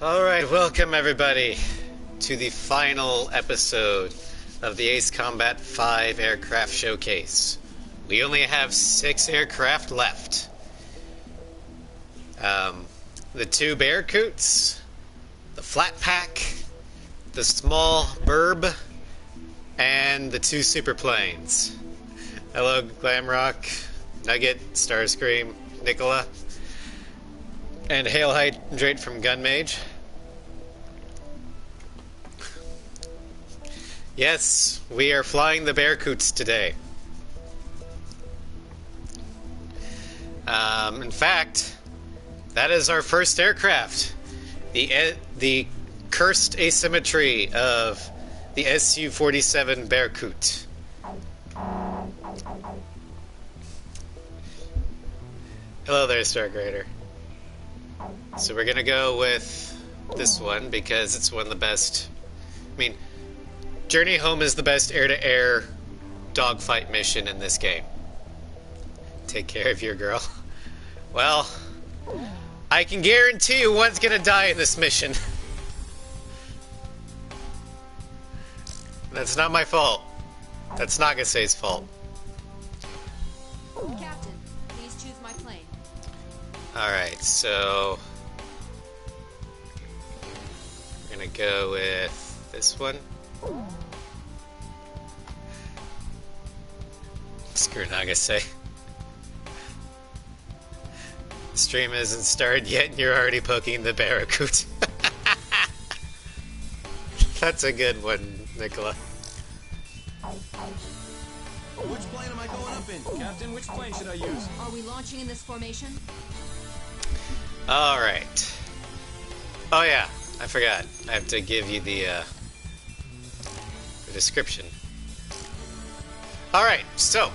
Alright, welcome everybody to the final episode of the Ace Combat 5 aircraft showcase. We only have 6 aircraft left. The 2 Bearcoots, the Flat Pack, the small Burb, and the 2 Superplanes. Hello, Glamrock, Nugget, Starscream, Nicola, and Hail Hydrate from Gunmage. Yes, we are flying the Bearcoots today. In fact, that is our first aircraft. The cursed asymmetry of the Su-47 Bearcoot. Hello there, Stargrader. So we're gonna go with this one because it's one of the best. I mean, Journey Home is the best air-to-air dogfight mission in this game. Take care of your girl. Well, I can guarantee you one's gonna die in this mission. That's not my fault. That's Nagase's fault. Captain, please choose my plane. Alright, so we're gonna go with this one. Screw Nagase. The stream hasn't started yet and you're already poking the Bearcoot. That's a good one, Nicola. Which plane am I going up in? Captain, which plane should I use? Are we launching in this formation? Alright. Oh yeah, I forgot. I have to give you the description. Alright, so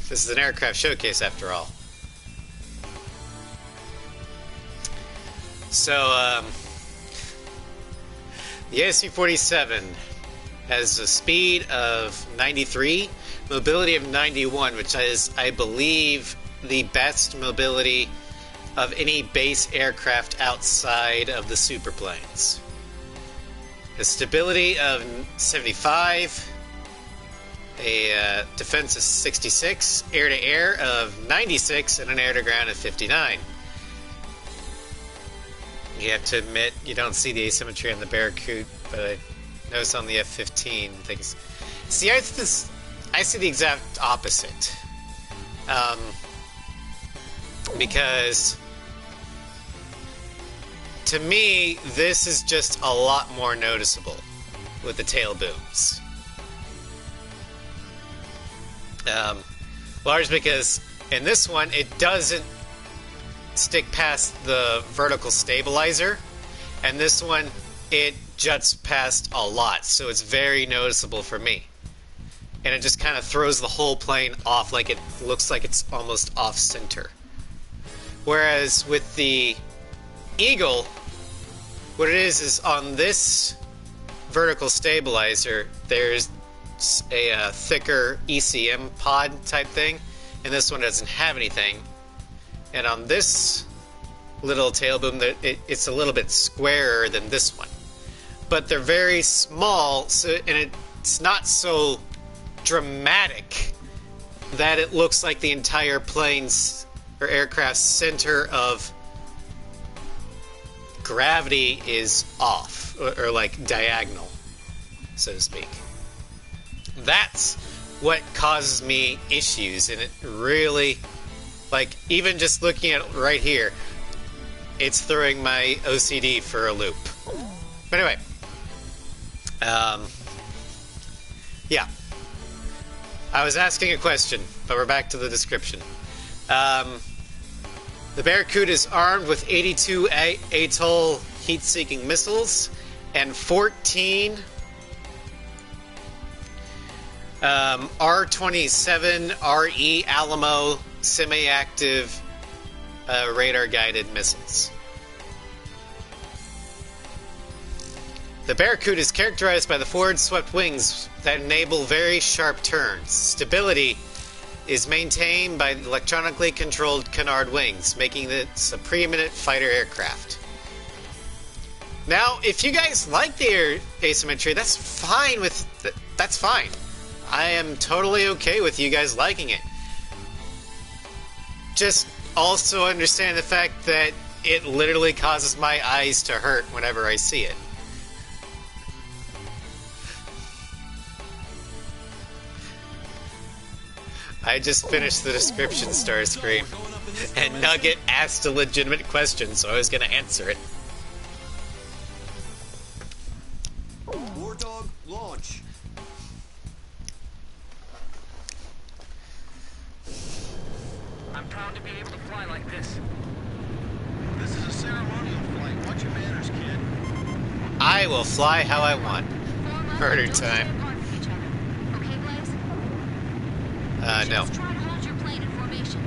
this is an aircraft showcase after all. So, the Su-47 has a speed of 93, mobility of 91, which is, I believe, the best mobility of any base aircraft outside of the superplanes. A stability of 75, a defense of 66, air-to-air of 96, and an air-to-ground of 59. You have to admit, you don't see the asymmetry on the Bearcoot, but I notice on the F-15 things. See, I see the exact opposite. Because to me, this is just a lot more noticeable with the tail booms. Large because in this one, it doesn't stick past the vertical stabilizer, and this one, it juts past a lot, so it's very noticeable for me. And it just kind of throws the whole plane off, like it looks like it's almost off-center. Whereas with the Eagle, what it is on this vertical stabilizer, there's a thicker ECM pod type thing, and this one doesn't have anything. And on this little tail boom, it's a little bit squarer than this one. But they're very small, and it's not so dramatic that it looks like the entire plane's or aircraft's center of gravity is off, or like diagonal, so to speak. That's what causes me issues, and it really, like, even just looking at it right here, it's throwing my OCD for a loop. But anyway, yeah. I was asking a question, but we're back to the description. The Bearcoot is armed with 82 ATOL heat-seeking missiles and 14 R-27 RE Alamo semi-active radar-guided missiles. The Bearcoot is characterized by the forward-swept wings that enable very sharp turns. Stability is maintained by electronically controlled canard wings, making it a preeminent fighter aircraft. Now, if you guys like the asymmetry, that's fine that's fine. I am totally okay with you guys liking it. Just also understand the fact that it literally causes my eyes to hurt whenever I see it. I just finished the description star screen, and Nugget asked a legitimate question, so I was gonna answer it. War Dog, launch. I'm proud to be able to fly like this. This is a ceremonial flight. Watch your manners, kid. I will fly how I want. Murder time. Okay, Blaze? No. Just try to hold your plane in formation.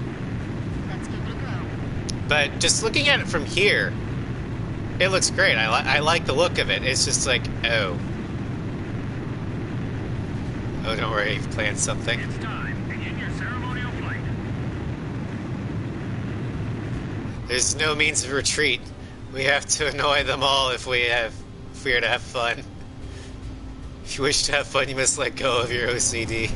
Let's give it a go. But just looking at it from here, it looks great. I like the look of it. It's just like, oh. Oh, don't worry, you've planned something. It's time. Begin your ceremonial flight. There's no means of retreat. We have to annoy them all if we are to have fun. If you wish to have fun, you must let go of your OCD.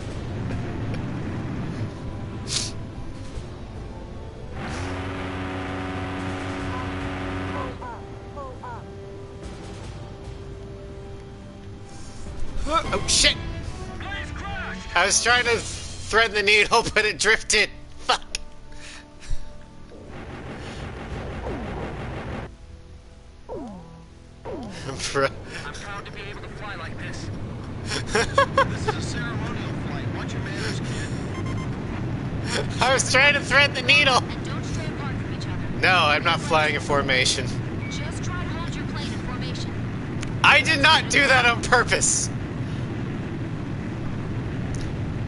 Oh shit! Blaze crash! I was trying to thread the needle, but it drifted. Fuck. I'm proud to be able to fly like this. This is a ceremonial flight. Watch your manners, kid. I was trying to thread the needle. And don't stray apart from each other. No, I'm not flying in formation. Just try to hold your plane in formation. I did not do that on purpose.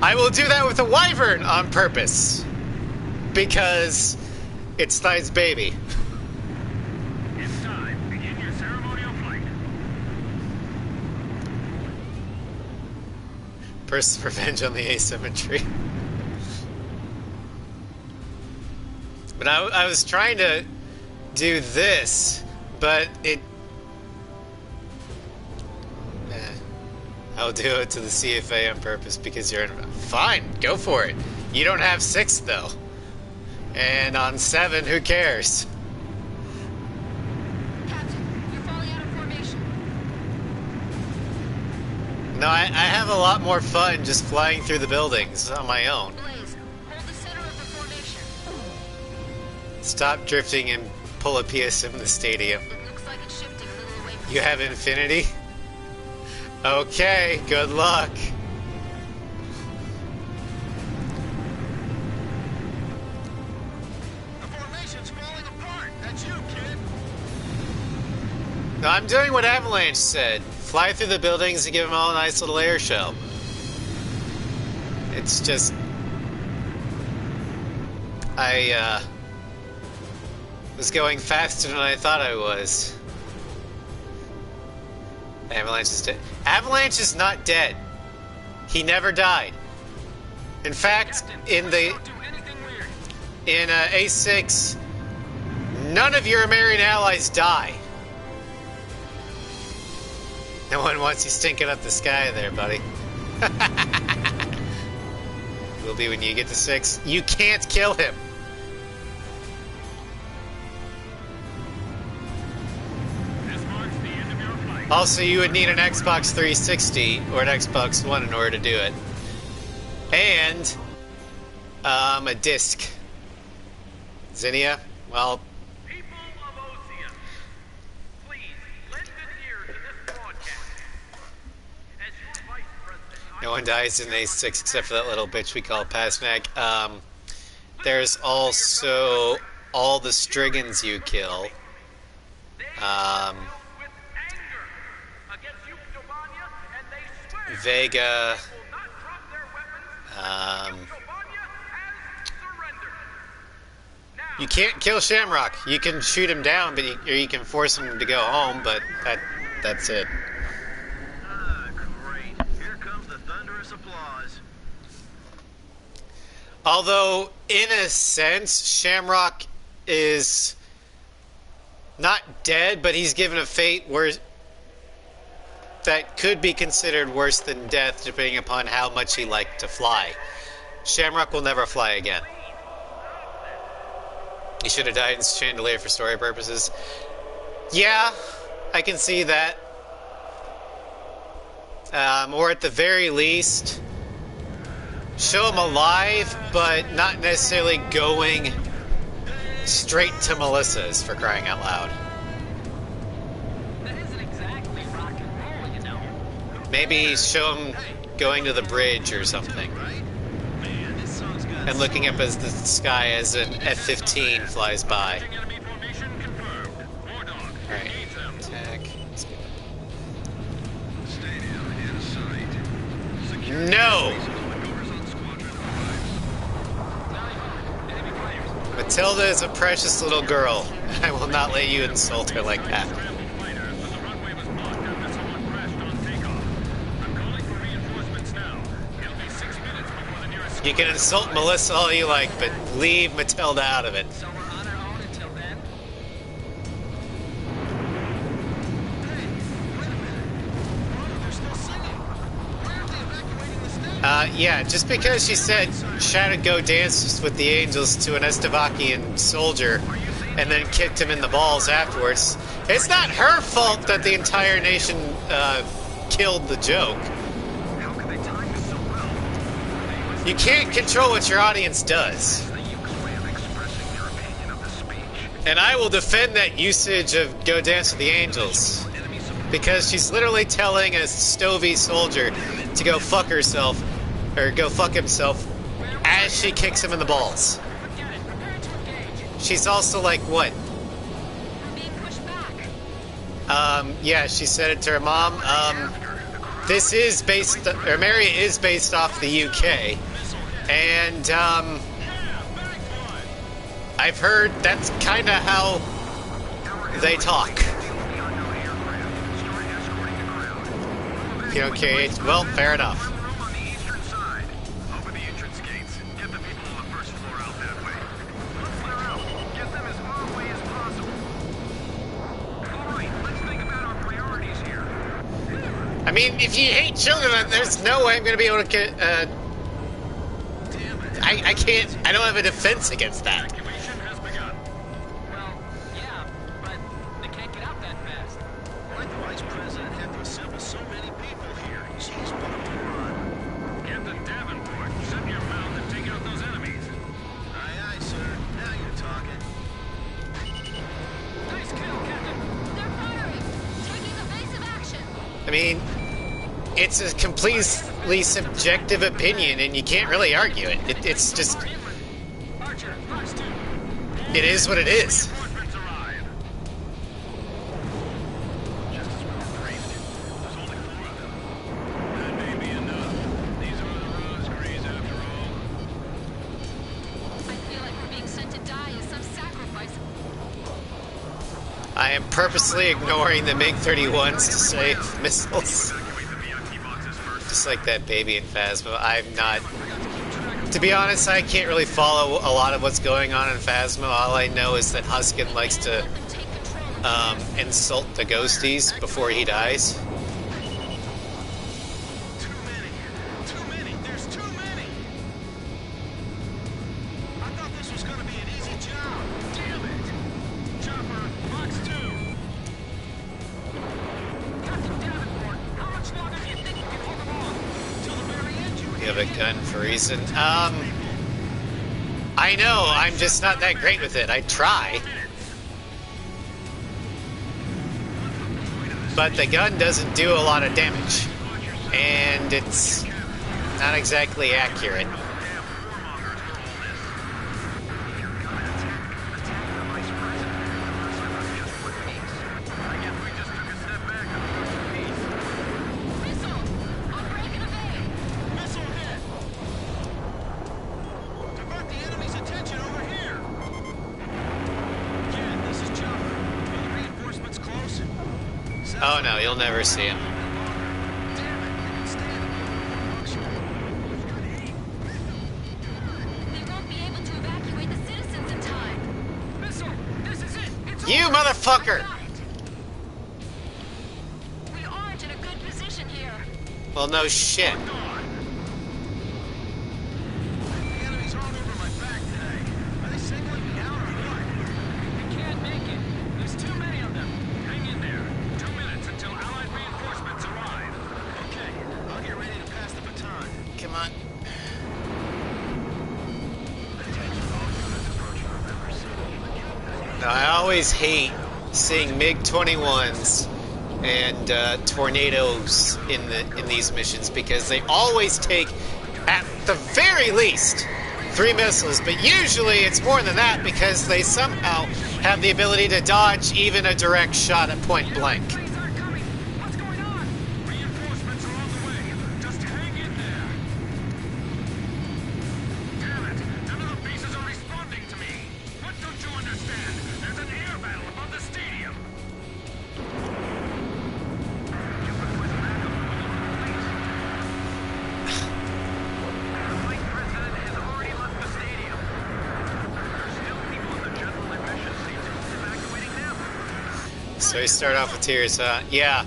I will do that with a wyvern on purpose. Because it's Thigh's baby. It's time. Begin your ceremonial flight. Person's revenge on the asymmetry. But I was trying to do this, but it... I'll do it to the CFA on purpose because you're... Fine, go for it. You don't have 6, though. And on 7, who cares? Captain, you're falling out of formation. No, I have a lot more fun just flying through the buildings on my own. Blaze, hold the center of the formation. Stop drifting and pull a PS in the stadium. It looks like it's shifting a little away from You have infinity? Okay, good luck. The formation's falling apart. That's you, kid. No, I'm doing what Avalanche said. Fly through the buildings and give them all a nice little air show. It's just... I, was going faster than I thought I was. Avalanche is dead. Avalanche is not dead. He never died. In fact, in the... Don't do anything weird. In A6, none of your American allies die. No one wants you stinking up the sky there, buddy. Will be when you get to 6. You can't kill him. This marks the end of your flight. Also, you would need an Xbox 360 or an Xbox One in order to do it. And, a disc. Zinnia, well, People of Osea, please lend an ear to this broadcast. As your vice president, no one dies in A6 except for that little bitch we call Pasnag. There's also all the Striggans you kill. with anger against you, Giovannia, and they swear Vega, will not drop their weapons until Giovannia has surrendered. Now, you can't kill Shamrock. You can shoot him down, but or you can force him to go home, but that's it. Ah, great. Here comes the thunderous applause. Although, in a sense, Shamrock is not dead, but he's given a fate worse that could be considered worse than death, depending upon how much he liked to fly. Shamrock will never fly again. He should have died in Chandelier for story purposes. Yeah, I can see that. Or at the very least, show him alive, but not necessarily going straight to Melissa's, for crying out loud. That isn't exactly rock and roll, you know. Maybe show him going to the bridge or something. Man, this song's got And looking up as the sky as an F-15 flies by. Enemy formation confirmed. War dog. Alright, Engage them. attack. Let's go. stadium in sight. Security No! maneuvers on Squadron 5. Enemy fighters. Matilda is a precious little girl. I will not let you insult her like that. Scrambled fighters, but the runway was blocked after someone crashed on takeoff. I'm calling for reinforcements now. It'll be 6 minutes before the nearest. You can insult Melissa all you like, but leave Matilda out of it. So we're on our own until then. Hey, wait a minute. They're still singing. Why aren't they evacuating the stadium? Yeah, just because she said shouted go dance with the angels to an Estevakian soldier and then kicked him in the balls afterwards, it's not her fault that the entire nation killed the joke. How could they time this so well? You can't control what your audience does. The Uke's way of expressing their opinion of the speech. And I will defend that usage of go dance with the angels. Enemy support. Because she's literally telling a stovey soldier to go fuck herself, or go fuck himself, as she kicks him in the balls. Forget it. Prepare to engage. She's also like, what? We're being pushed back. Yeah, she said it to her mom. This is based, or Mary is based off the UK. And, I've heard that's kind of how they talk. You don't carry it? Well, fair enough. Room on the eastern side. Open the entrance gates. Get the people on the first floor out that way. Let's clear out. Get them as far away as possible. All right, let's think about our priorities here. I mean, if you hate children, there's no way I'm going to be able to get, Damn it. I can't, I don't have a defense against that. Evacuation has begun. Well, yeah, but they can't get out that fast. Why'd the vice president have to assemble so many people here? She's bumped to run. Captain Davenport, shut your mouth and take out those enemies. Aye, aye, sir. Now you're talking. Nice kill, Captain. They're firing. Taking evasive action. I mean, it's a completely subjective opinion, and you can't really argue it. It's just, Archer, first two. it is what it is. Reinforcements arrive. Just as we were briefed. There's only 4 of them. That may be enough. These are the Rosegrees, after all. I feel like we're being sent to die as some sacrifice. I am purposely ignoring the MiG-31s to save missiles. Evacuate the VIP boxes first. Just like that baby in Phasma. I'm not... To be honest, I can't really follow a lot of what's going on in Phasma. All I know is that Huskin likes to Take control of insult the ghosties before he dies. Too many. Too many. There's too many. I thought this was going to be an easy job. Damn it! Chopper, box 2. Captain Davenport, how much longer do you think you can hold them off? Till the very end, you You have a gun for a reason. I know, I'm just not that great with it. I try. But the gun doesn't do a lot of damage. And it's not exactly accurate. missile. Operate and evade. Missile hit. Divert the enemy's attention over here. Ken, this is Chopper. Are the reinforcements close? Oh no, you'll never see him. Damn it. It's staying They won't be able to evacuate the citizens in time. Missile, this is it. It's You motherfucker! We aren't in a good position here. Well, no shit. The enemy's all over my back today. Are they singling me out or what? You can't make it. There's too many of them. Hang in there. 2 minutes until Allied reinforcements arrive. Okay, I'll get ready to pass the baton. Come on. Attention all units approaching River City. Now, I always hate seeing MiG-21s and tornadoes in these missions because they always take, at the very least, 3 missiles, but usually it's more than that because they somehow have the ability to dodge even a direct shot at point blank. Planes aren't coming. What's going on? Reinforcements are on the way. Just hang in there. Damn it. None of the bases are responding to me. What don't you understand? There's an air battle above the stadium. The vice president has already left the stadium. There's still people in the general admission seats. Who's evacuating them? So we start off with tears, huh? Yeah.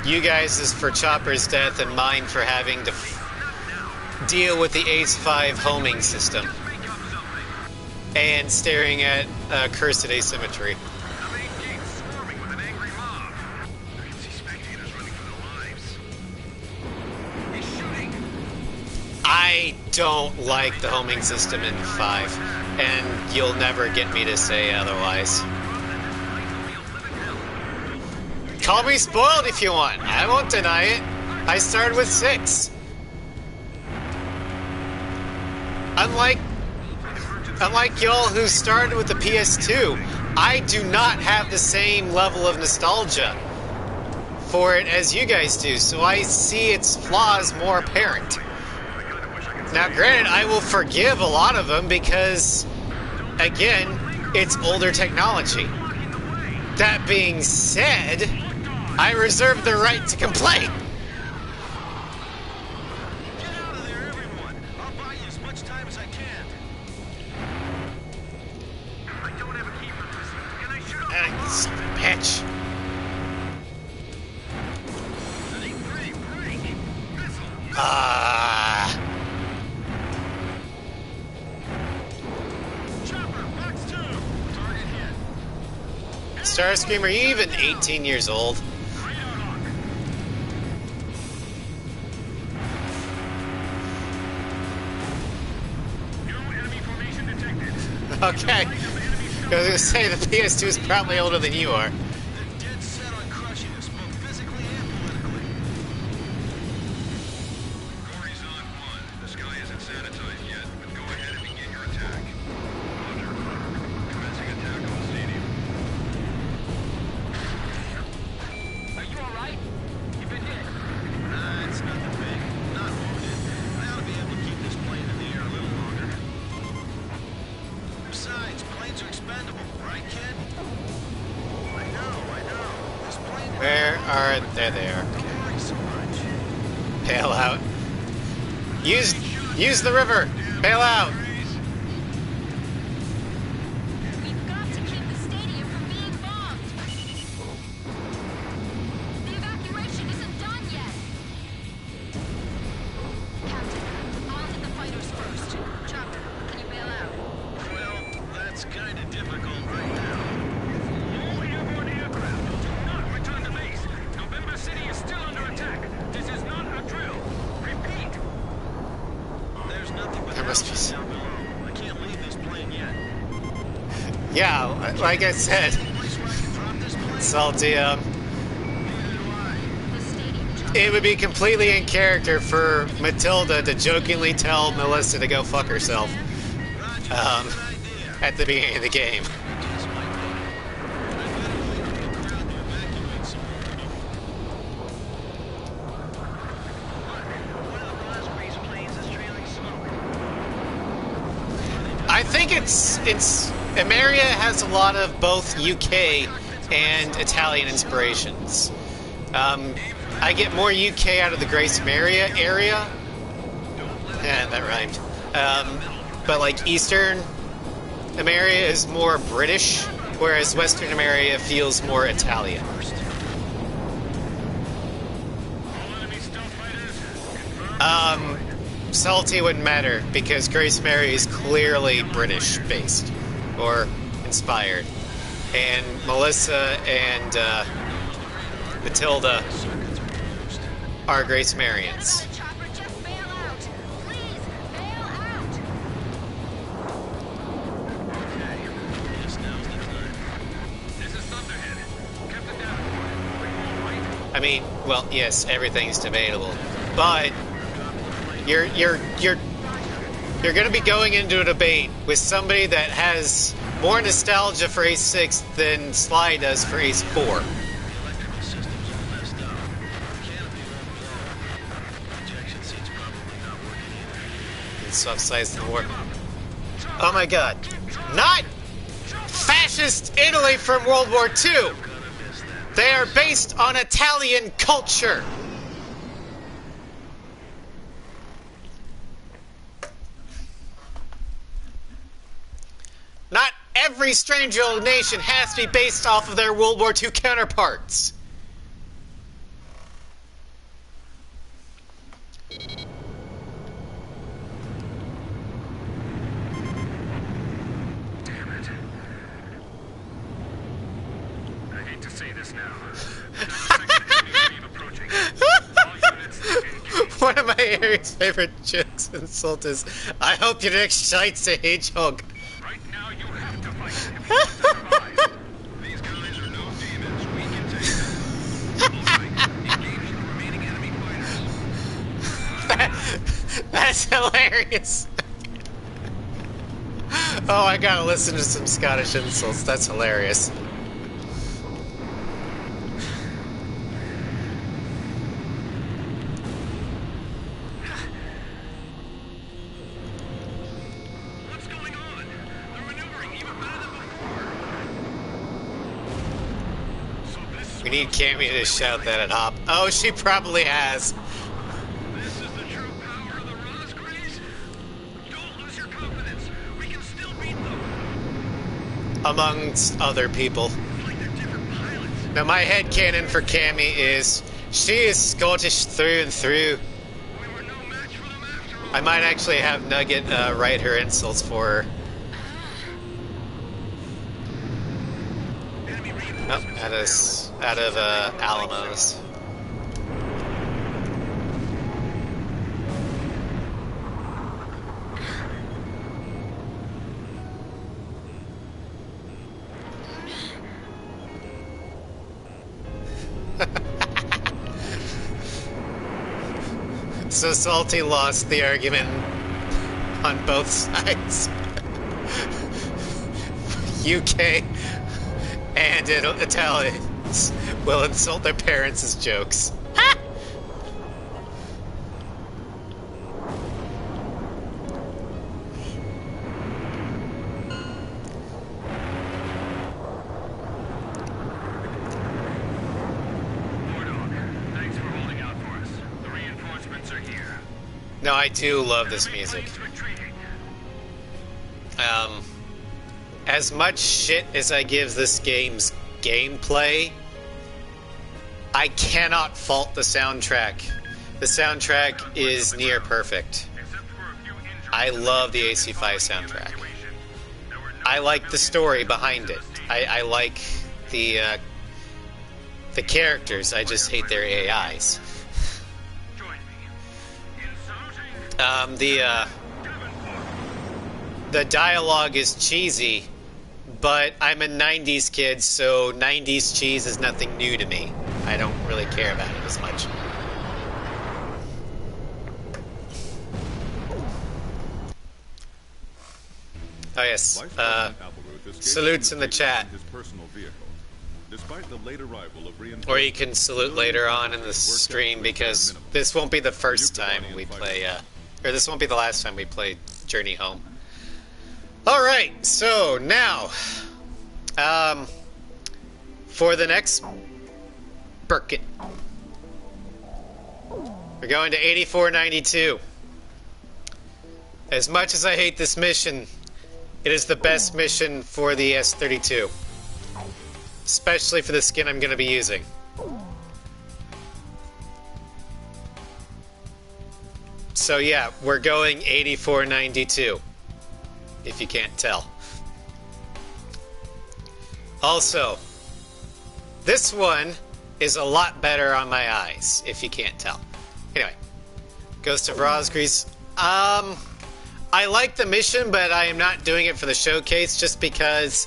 You guys is for Chopper's death and mine for having to deal with the Ace-5 homing system. Make up something. And staring at cursed asymmetry. The main gate's swarming with an angry mob. I can see spectators running for their lives. He's shooting. I don't like the homing system in 5, and you'll never get me to say otherwise. Call me spoiled if you want. I won't deny it. I started with 6. Unlike y'all who started with the PS2, I do not have the same level of nostalgia for it as you guys do, so I see its flaws more apparent. Now, granted, I will forgive a lot of them because, again, it's older technology. That being said, I reserve the right to complain. Get out of there, everyone. I'll buy you as much time as I can. I don't have a key for this. Can I shoot off? Son of a bitch. Break. Missile. Chopper, box 2. Target hit. Starscream, are you even 18 years old? Radar lock. New enemy formation detected. Okay. I was gonna say the PS2 is probably older than you are. They're dead set on crushing us, both physically and politically. Corey's on 1. The sky isn't sanitized yet, but go ahead and begin your attack. Roger. Commencing attack on the stadium. Are you alright? You've been hit. Nah, it's nothing big. Not wounded. I ought to be able to keep this plane in the air a little longer. Besides, planes are expendable, right, kid? I know. This plane... Where are they? There. Don't worry so much. Bail out. Use the river. Bail out. We've got to keep the stadium from being bombed. The evacuation isn't done yet. Captain, I'll hit the fighters first. Chopper, can you bail out? Well, that's kind of difficult right now. All airborne aircraft, do not return to base. November City is still under attack. This is not a drill. Repeat. There's nothing but There must be houses down below. I can't leave this plane yet. Yeah, like I said, Place where I can drop this plane? Salty, Neither do I. The stadium, Chopper. it would be completely in character for Matilda to jokingly tell Melissa to go fuck herself Roger, Um, good idea. at the beginning of the game. Just might be. I better wait for the crowd to evacuate some more. One of the Osprey's planes is trailing smoke. I think it's Ameria has a lot of both UK and Italian inspirations. I get more UK out of the Grace Maria area. Yeah, that rhymed. But like Eastern Ameria is more British whereas Western America feels more Italian. All enemy stealth fighters. Salty wouldn't matter because Grace Mary is clearly British based or inspired, and Melissa and Matilda are Grace Marians. Another chopper, just bail out. Please, bail out. Okay. Yes, now's the time. This is Thunderhead. Captain Davenport. Are you all right? I mean, well, yes, everything's debatable, but you're gonna be going into a debate with somebody that has more nostalgia for Ace 6 than Sly does for Ace 4. The electrical system's all messed up. Canopy won't blow. Ejection seat's probably not working either. It's upsized in the war. Oh my god. Not fascist Italy from World War II! Gonna miss that. They are based on Italian culture! Not every strange old nation has to be based off of their World War II counterparts. Damn it. I hate to say this now. Second enemy wave approaching. All units engaged. One of my Harry's favorite jokes and insult is, I hope your next shite's a hedgehog. Right now, you have to fight if you want to survive. These guys are no demons. We can take them. All right, engage the remaining enemy fighters. That's hilarious. Oh, I gotta listen to some Scottish insults. That's hilarious. What's going on? They're maneuvering even better than before. So this is We need Cammy to shout that at Hop. Oh, she probably has. this is the true power of the Rosgraves. Don't lose your confidence. We can still beat them. Amongst other people. It's like they're different pilots. Now, my headcanon for Cammy is she is Scottish through and through. We were no match for them after all. I might actually have Nugget write her insults for her. Enemy Oh, reinforcements. out of Alamos. So Salty lost the argument on both sides. UK and Italians will insult their parents as jokes. Mordog, thanks for holding out for us. The reinforcements are here. No, I do love this music. Planes retreating. As much shit as I give this game's gameplay, I cannot fault the soundtrack. The soundtrack is near perfect. Except for a few injuries. I love the AC5 soundtrack. There were no I like the story behind it. I like the characters. I just hate their AIs. Join me in saluting The dialogue is cheesy, but I'm a 90s kid, so 90s cheese is nothing new to me. I don't really care about it as much. Oh yes, Vice President Appleroot escaped salutes in the from chat. his personal vehicle. Despite the late arrival of Or you can salute later on in the stream, because this won't be the first time we play, or this won't be the last time we play Journey Home. Alright, so now, for the next Burkett, we're going to 8492. As much as I hate this mission, it is the best mission for the S-32. especially for the skin I'm going to be using. So yeah, we're going 8492, if you can't tell. Also, this one is a lot better on my eyes, if you can't tell. Anyway, Ghost of Rosgrease. I like the mission, but I am not doing it for the showcase just because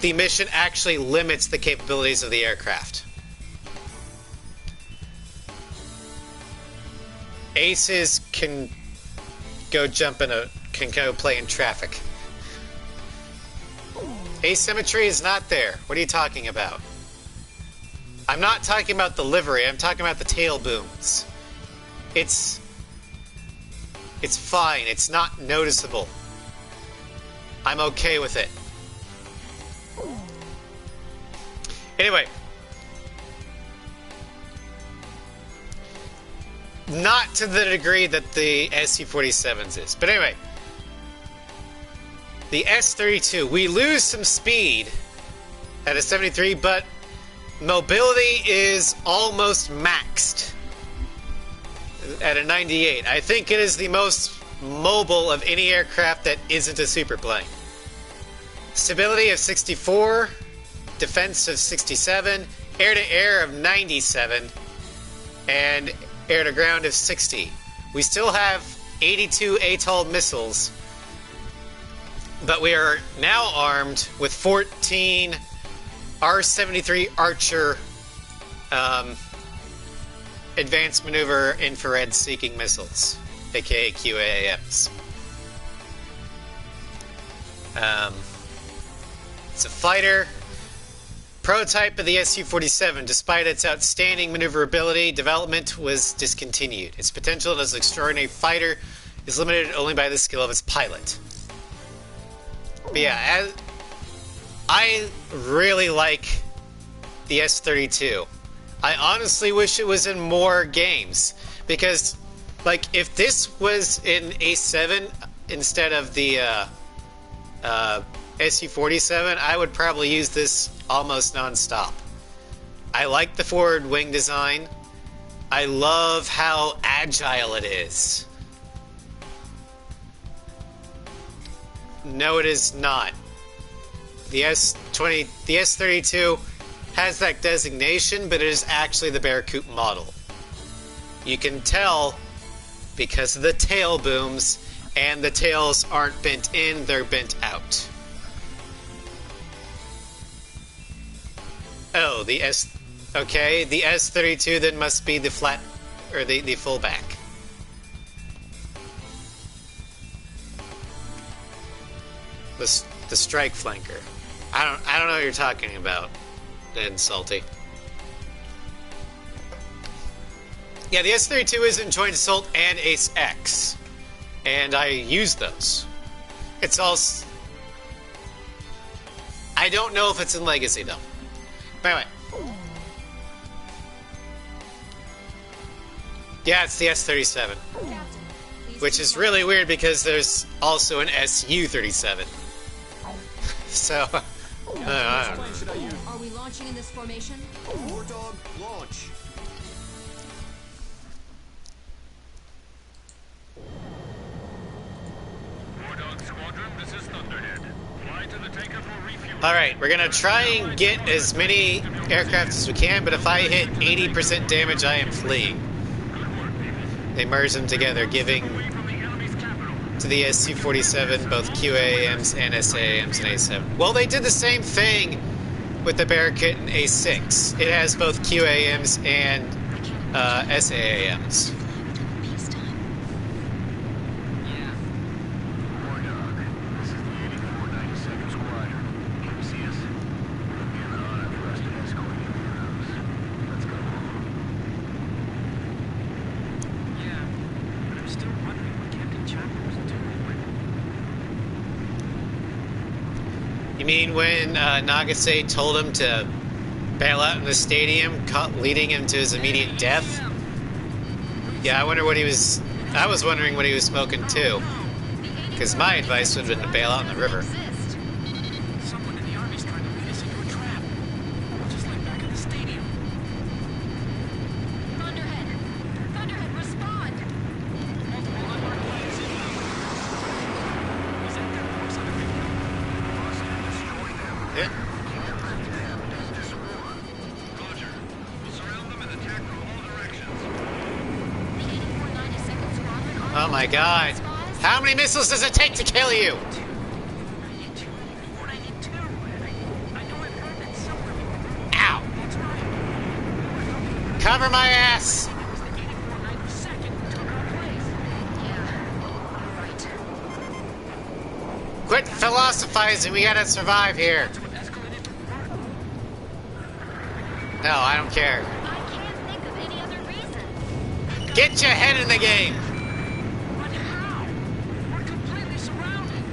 the mission actually limits the capabilities of the aircraft. Aces can go play in traffic. Asymmetry is not there. What are you talking about? I'm not talking about the livery, I'm talking about the tail booms. It's fine, it's not noticeable. I'm okay with it. Anyway. Not to the degree that the SU-47s is. But anyway. The S-32, we lose some speed at a 73, but mobility is almost maxed at a 98. I think it is the most mobile of any aircraft that isn't a superplane. Stability of 64, defense of 67, air-to-air of 97, and air-to-ground of 60. We still have 82 ATOL missiles, but we are now armed with 14 R-73 Archer advanced maneuver infrared seeking missiles, aka QAMs. It's a fighter. Prototype of the Su-47, despite its outstanding maneuverability, development was discontinued. Its potential as an extraordinary fighter is limited only by the skill of its pilot. But yeah, I really like the S-32. I honestly wish it was in more games, because, like, if this was in A7 instead of the Su-47, I would probably use this almost non-stop. I like the forward wing design. I love how agile it is. No, it is not. The S-32 has that designation, but it is actually the Bearcoot model. You can tell because of the tail booms, and the tails aren't bent in, they're bent out. Oh, the S-32 then must be the flat, or the fullback. The strike flanker. I don't know what you're talking about, then, Salty. Yeah, the S-32 is in Joint Assault and Ace X, and I use those. It's all. I don't know if it's in Legacy though. But anyway. Yeah, it's the S-37, which is really weird because there's also an Su-37. So, I don't know. Are we launching in this formation? War Dog, launch. War Dog Squadron, this is Thunderhead. Fly to the tanker for refueling. Alright, we're gonna try and get as many aircraft as we can, but if I hit 80% damage, I am fleeing. They merge them together, giving to the Su-47 both QAMs and SAAMs and A7. Well, they did the same thing with the Bearcoot and A6. It has both QAMs and SAAMs. War Dog, this is the 8492nd Squadron. Can you see us? It'll be an honor for us to escort you to your house. Let's go. Yeah, but I'm still wondering what Captain Chopper was doing. You mean when Nagase told him to bail out in the stadium, leading him to his immediate death? Yeah, I was wondering what he was smoking too. Because my advice would have been to bail out in the river. Someone in the army's trying to lead us into a trap. Yeah. Roger. We'll surround them and attack from all directions. The 84 92nd Squadron are Oh my god. spies? How many missiles does it take to kill you? 92, 492. I know I've heard that somewhere. Ow. That's right. Cover my ass. It was the 84 92nd who took our place. Yeah, you're right. Quit philosophizing. We gotta survive here. That's what escalated to war. No, I don't care. I can't think of any other reason. Get your head in the game. But how? We're completely surrounded.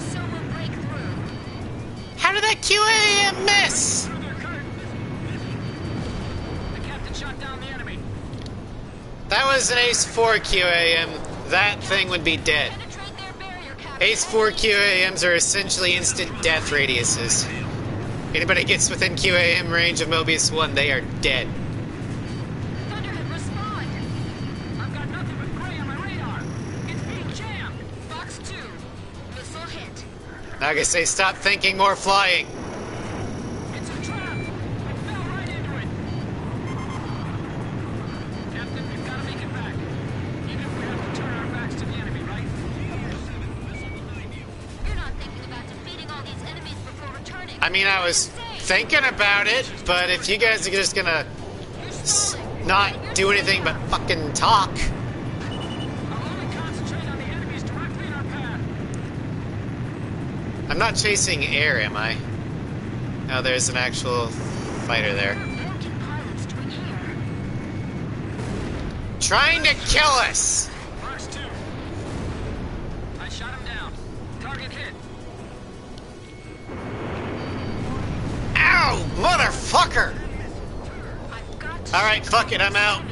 Someone break through. How did that QAM miss? Through their curtains. The captain shot down the enemy. That was an Ace 4 QAM. That thing would be dead. Penetrate their barrier, Captain. Ace 4 QAMs are essentially instant death radiuses. Anybody gets within QAM range of Mobius 1, they are dead. Thunderhead, respond. I've got nothing but gray on my radar. It's being jammed. Fox 2. Missile hit. I can say stop thinking, more flying. It's a trap. We fell right into it. Captain, we've got to make it back. Even if we have to turn our backs to the enemy, right? You're not thinking about defeating all these enemies before returning. I mean, I was thinking about it, but if you guys are just gonna You're stalling. not do anything but fucking talk. I'll only concentrate on the enemies directly in our path. I'm not chasing air, am I? Oh, there's an actual fighter there. What are American pilots doing here? Trying to kill us! Fox 2. I shot him down. Target hit. Ow! Motherfucker! I've got to Alright, fuck it, I'm out.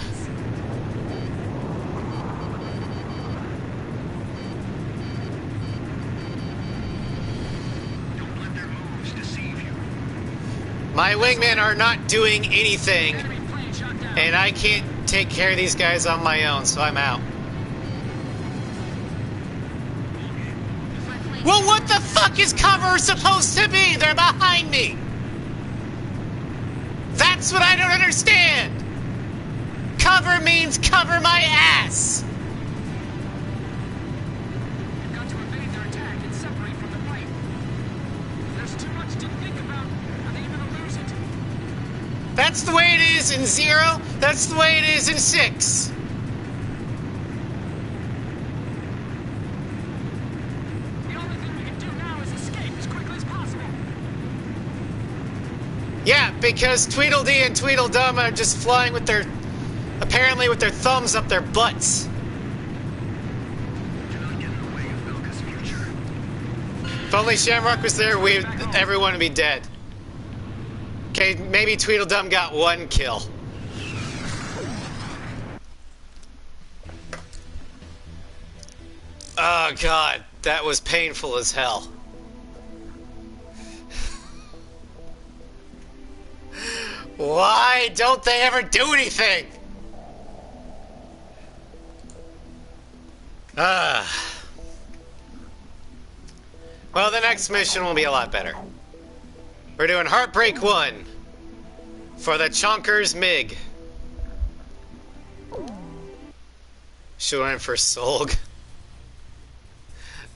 Don't let their moves deceive you. My wingmen are not doing anything, Enemy plane shot down. and I can't take care of these guys on my own, so I'm out. my plane. Well, what the fuck is cover supposed to be? They're behind me! That's what I don't understand! Cover means cover my ass! We've got to evade their attack and separate from the fight. There's too much to think about. I think I'm gonna lose it. That's the way it is in 0, that's the way it is in 6. The only thing we can do now is escape as quickly as possible. Yeah, because Tweedledee and Tweedledum are just flying with their... apparently with their thumbs up their butts. Do not get in the way of Belka's future. If only Shamrock was there, everyone would be dead. Okay, maybe Tweedledum got one kill. Oh god, that was painful as hell. Why don't they ever do anything? Well, the next mission will be a lot better. We're doing Heartbreak 1 for the Chonkers MiG. Should we in for Solg?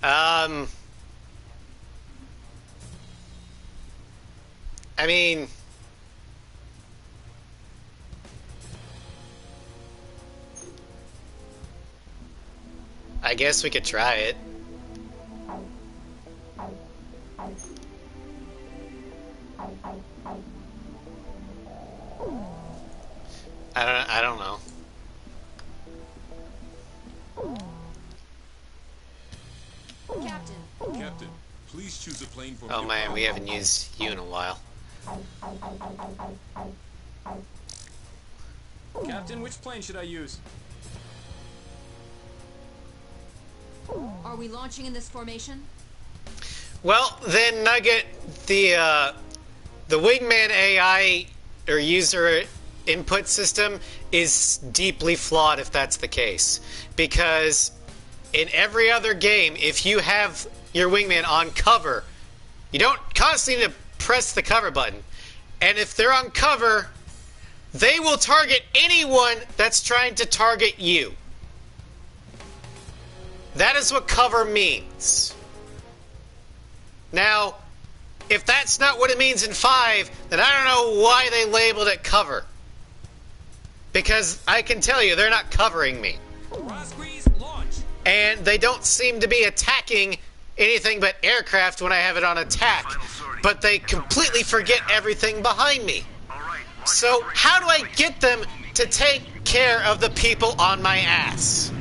I mean... I guess we could try it. I don't know. Captain. Captain, please choose a plane for Oh man, we haven't used you in a while. Captain, which plane should I use? Are we launching in this formation? Well, then Nugget, the Wingman AI or user input system is deeply flawed if that's the case. Because in every other game, if you have your Wingman on cover, you don't constantly need to press the cover button. And if they're on cover, they will target anyone that's trying to target you. That is what cover means. Now, if that's not what it means in 5, then I don't know why they labeled it cover. Because I can tell you, they're not covering me. And they don't seem to be attacking anything but aircraft when I have it on attack. But they completely forget everything behind me. So how do I get them to take care of the people on my ass?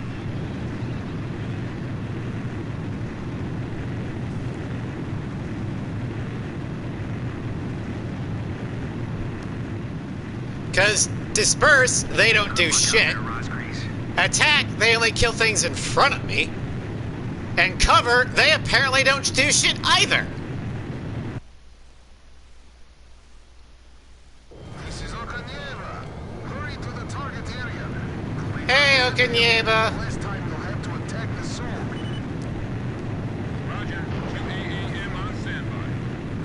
Because disperse, they don't do shit. Attack, they only kill things in front of me. And cover, they apparently don't do shit either. This is Okanyeva. Hurry to the target area. Hey, Okanyeva. Last time you'll have to attack the Soul. Roger. 2 AAM on standby.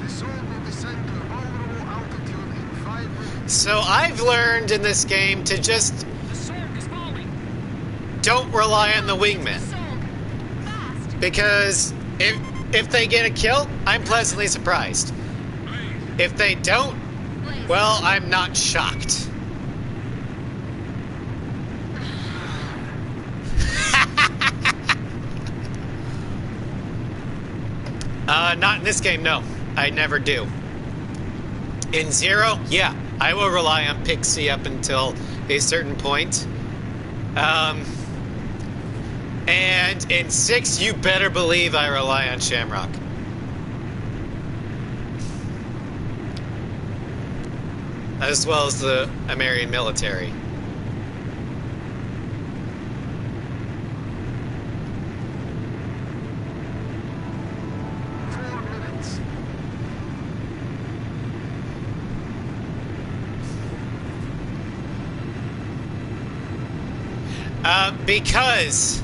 The Soul will descend to a vulnerable altitude in 5 minutes. So I've learned in this game to just The Sorg is falling. don't rely on the wingmen. Sold. Fast. Because if they get a kill, I'm pleasantly surprised. If they don't, Blaze. well, I'm not shocked. Not in this game, no. I never do. In 0, yeah, I will rely on Pixie up until a certain point. And in 6, you better believe I rely on Shamrock. As well as the American military. Because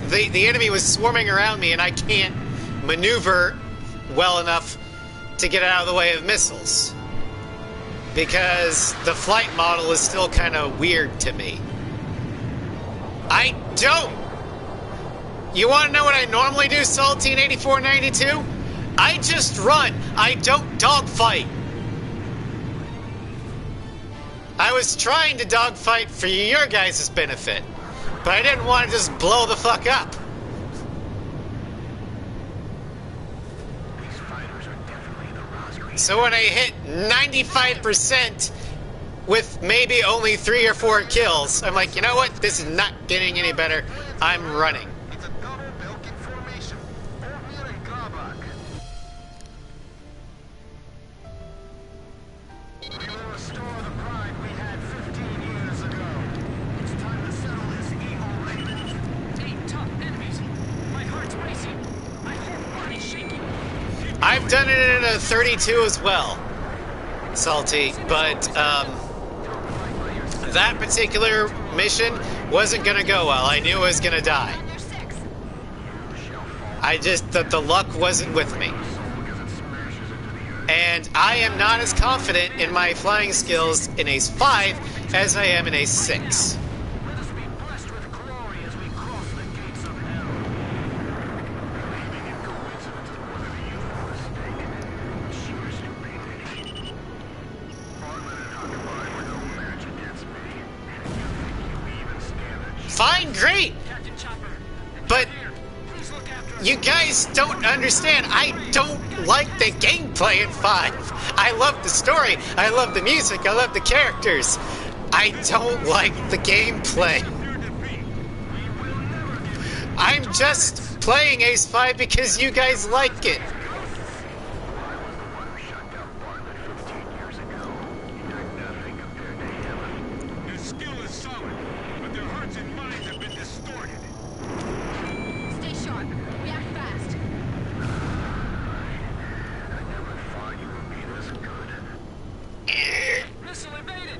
the enemy was swarming around me and I can't maneuver well enough to get out of the way of missiles. Because the flight model is still kind of weird to me. I don't! You want to know what I normally do, Saltine 8492? I just run. I don't dogfight. I was trying to dogfight for your guys' benefit, but I didn't want to just blow the fuck up. These fighters are definitely the Rosgreens. So when I hit 95% with maybe only 3 or 4 kills, I'm like, you know what? This is not getting any better. I'm running. It's a double Belkin formation. Ormir and Grabak. We will restore the pride we had 15 years ago. It's time to settle this evil Ravens. 8 tough enemies. My heart's racing. My whole body's shaking. I've done it in a 32 as well, Salty, but that particular mission wasn't gonna go well. I knew I was gonna die. On your 6. I just, the luck wasn't with me. And I am not as confident in my flying skills in Ace 5 as I am in Ace 6. Let us be blessed with glory as we cross the gates of hell. Believing in coincidence is more than a usual mistake. Sure stupidity. Farland and Huckabye were no match against me. And you think you even stand a chance? Fine, great, Captain Chopper. but Please look after us. you guys don't understand. I don't like the gameplay in 5. I love the story. I love the music. I love the characters. I don't like the gameplay. I'm just playing Ace 5 because you guys like it. Their skill is solid, but their hearts and minds have been distorted. Stay sharp. React fast. Missile evaded.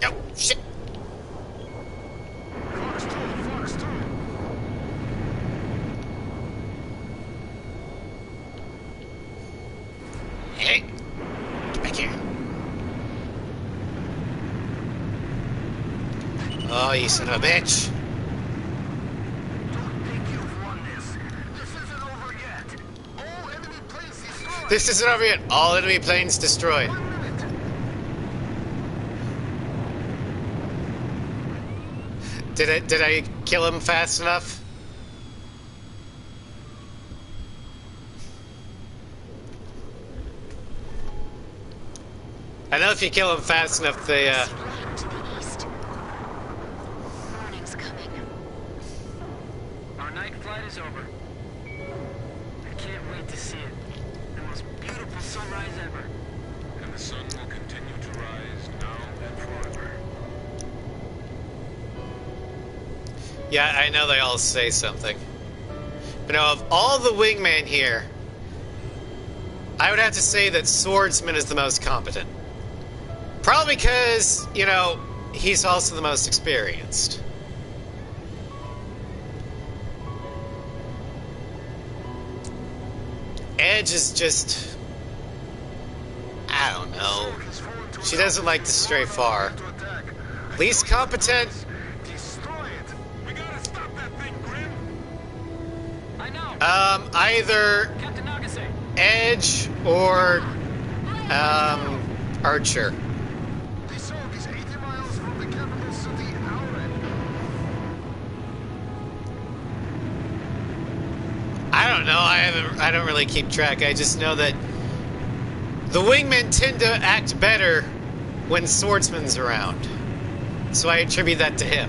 Oh, shit. Fox 2, Fox 2. Oh, you son of a bitch. Don't think you've won this. This isn't over yet. All enemy planes destroyed. This isn't over yet. All enemy planes destroyed. 1 minute. Did I kill him fast enough? I know if you kill him fast enough, they Right to the east. Morning's coming. Our night flight is over. I can't wait to see it. The most beautiful sunrise ever. And the sun will continue to rise now and forever. Yeah, I know they all say something. But now, of all the wingmen here, I would have to say that Swordsman is the most competent. Probably because, you know, he's also the most experienced. Edge is just... I don't know. She doesn't like to stray far. Least competent... Destroy it. We gotta stop that thing, Grim! I know. Either Captain Nagase. Edge or, Archer. The Sorg is 80 miles from the capital city, Auren. I don't know. I don't really keep track. I just know that the wingmen tend to act better when Swordsman's around. So I attribute that to him.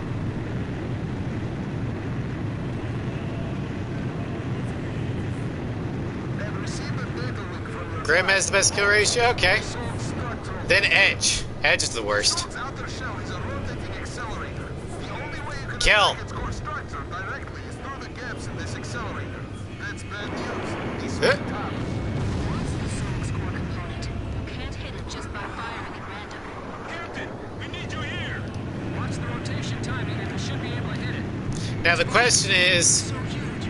Have received a data link from your Grim has the best kill ratio? Okay. Sorg structure. Then Edge. Edge is the worst. Sorg's outer shell is a rotating accelerator. The only way you can Kill. attack its core structure directly is through the gaps in this accelerator. That's bad news. He's Eh? on top. That's the Sorg's core component. You can't hit it just by firing at random. Captain, we need you here! Watch the rotation timing and we should be able to hit it. Now the question is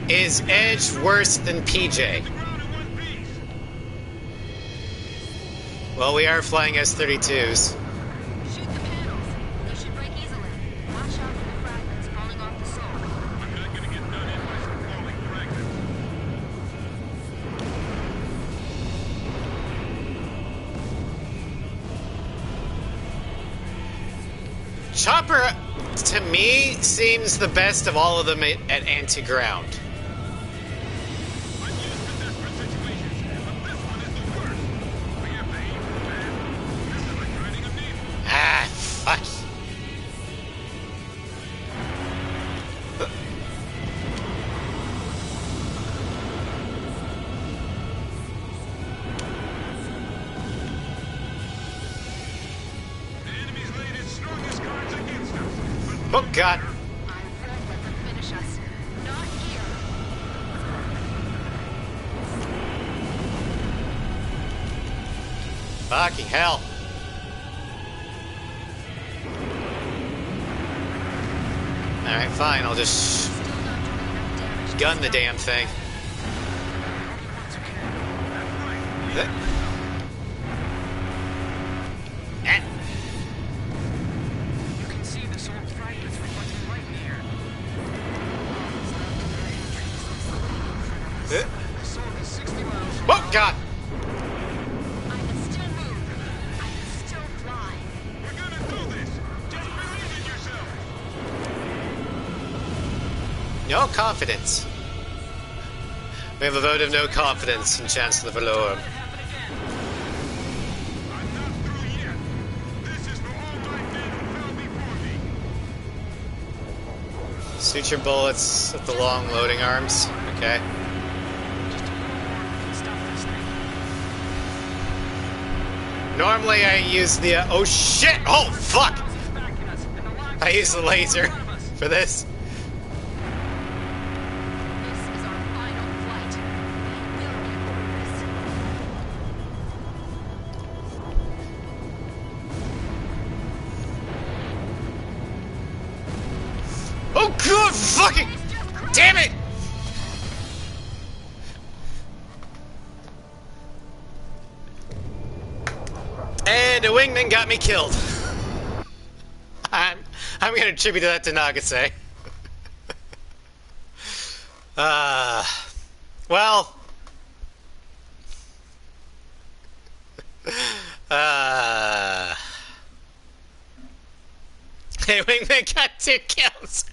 Edge worse than PJ? The ground in one piece! Well, we are flying S-32s. Shoot the panels. They should break easily. Watch out for the fragments falling off the Sorg. I'm not gonna get done in by some falling fragments. Chopper, to me, seems the best of all of them at anti-ground. I'm used to desperate situations, but this one is the worst. We have to aim for the man. This is like riding a needle. Ah, fuck. The enemy's laid its strongest cards against us. Oh, God. I won't let them finish us. Not here. Fucking hell. Alright, fine. I'll just Still not doing enough damage. gun the damn thing. Eh. Eh. You can see the Sorg fragments reflecting light in the air. Eh. The Sorg is 60 miles from Oh, God. I can still move. I can still fly. We're gonna do this. Just believe in yourself. No confidence. We have a vote of no confidence in Chancellor Valorum. Let it happen again. I'm not through yet. This is for all my men who fell before me. Suture bullets at the long loading arms. Okay. Just a little more and we can stop this thing. Normally I use the... oh, shit! Oh, fuck! Houses backing us, and the lines I use the laser in front of us. for this. This is our final flight. We will get through this. Oh, good fucking... damn it! And a wingman got me killed. I'm I'm gonna attribute that to Nagase. Well, hey, Wingman got 2 kills.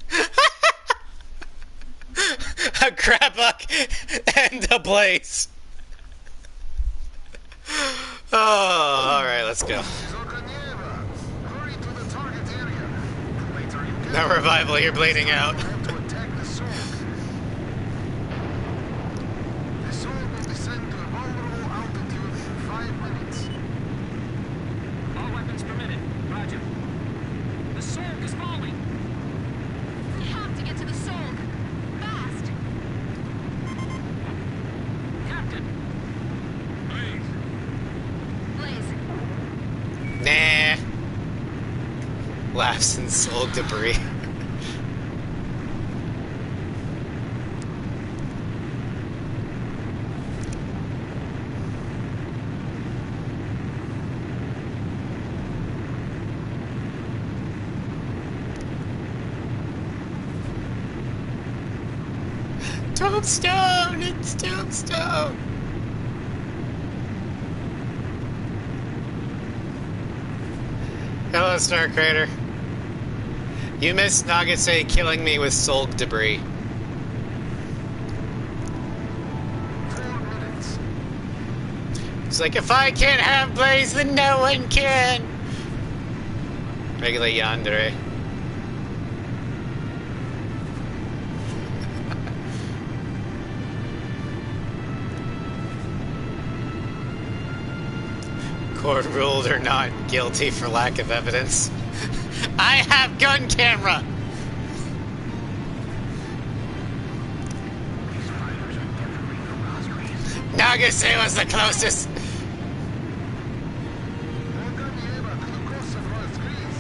A Crabbuck and a Blaze. Oh, alright, let's go. Hurry to the target area. Later, you can No revival, you're bleeding out. time to attack the Sorg. The Sorg will descend to a vulnerable altitude in 5 minutes. All weapons permitted. Roger. The Sorg is falling. We have to get to the Sorg. Fast. Captain. Please. Blaze. Nah. Laughs and soul debris. Tombstone! It's Tombstone! Hello, Star Crater. You missed Nagase killing me with soul debris. 4 minutes. It's like, if I can't have Blaze, then no one can! Regular Yandere. Court ruled her not guilty for lack of evidence. I have gun camera! These fighters are definitely the Rosgreaves. Nagase was the closest! Organieva to the coast of Rosgreaves.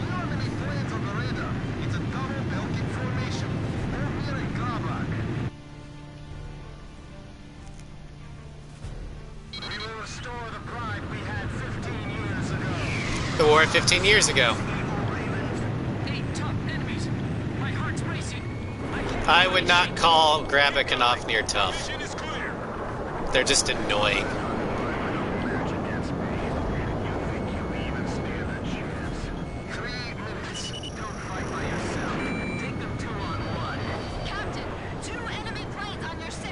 No enemy planes on the radar. It's a double milking formation. Or near a Grabak. We will restore the pride we had 15 years ago. The war 15 years ago. Hey, tough enemies. My heart's racing. I would not call Grabik and Ofnir tough. Mission is clear. They're just annoying. Match against me. You think you even stand a chance? 3 minutes. Don't fight by yourself. Take them 2-on-1. Captain, 2 enemy planes on your 6.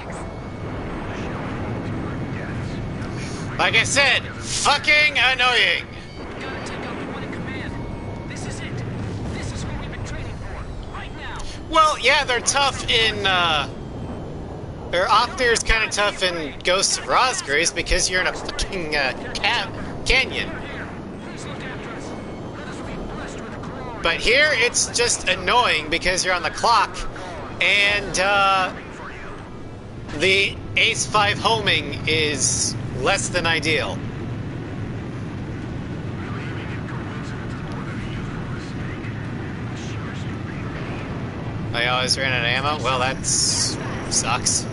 Like I said, fucking annoying! Gotta take out the one in command. This is it. This is what we've been training for. Right now. Well, yeah, they're tough in, Or Ofnir's kind of tough in Ghosts of Rosgreaves because you're in a fucking, canyon. Please look after us. Let us be blessed with glory. But here, it's just annoying because you're on the clock, and, the Ace 5 homing is less than ideal. I always ran out of ammo? Well, that sucks.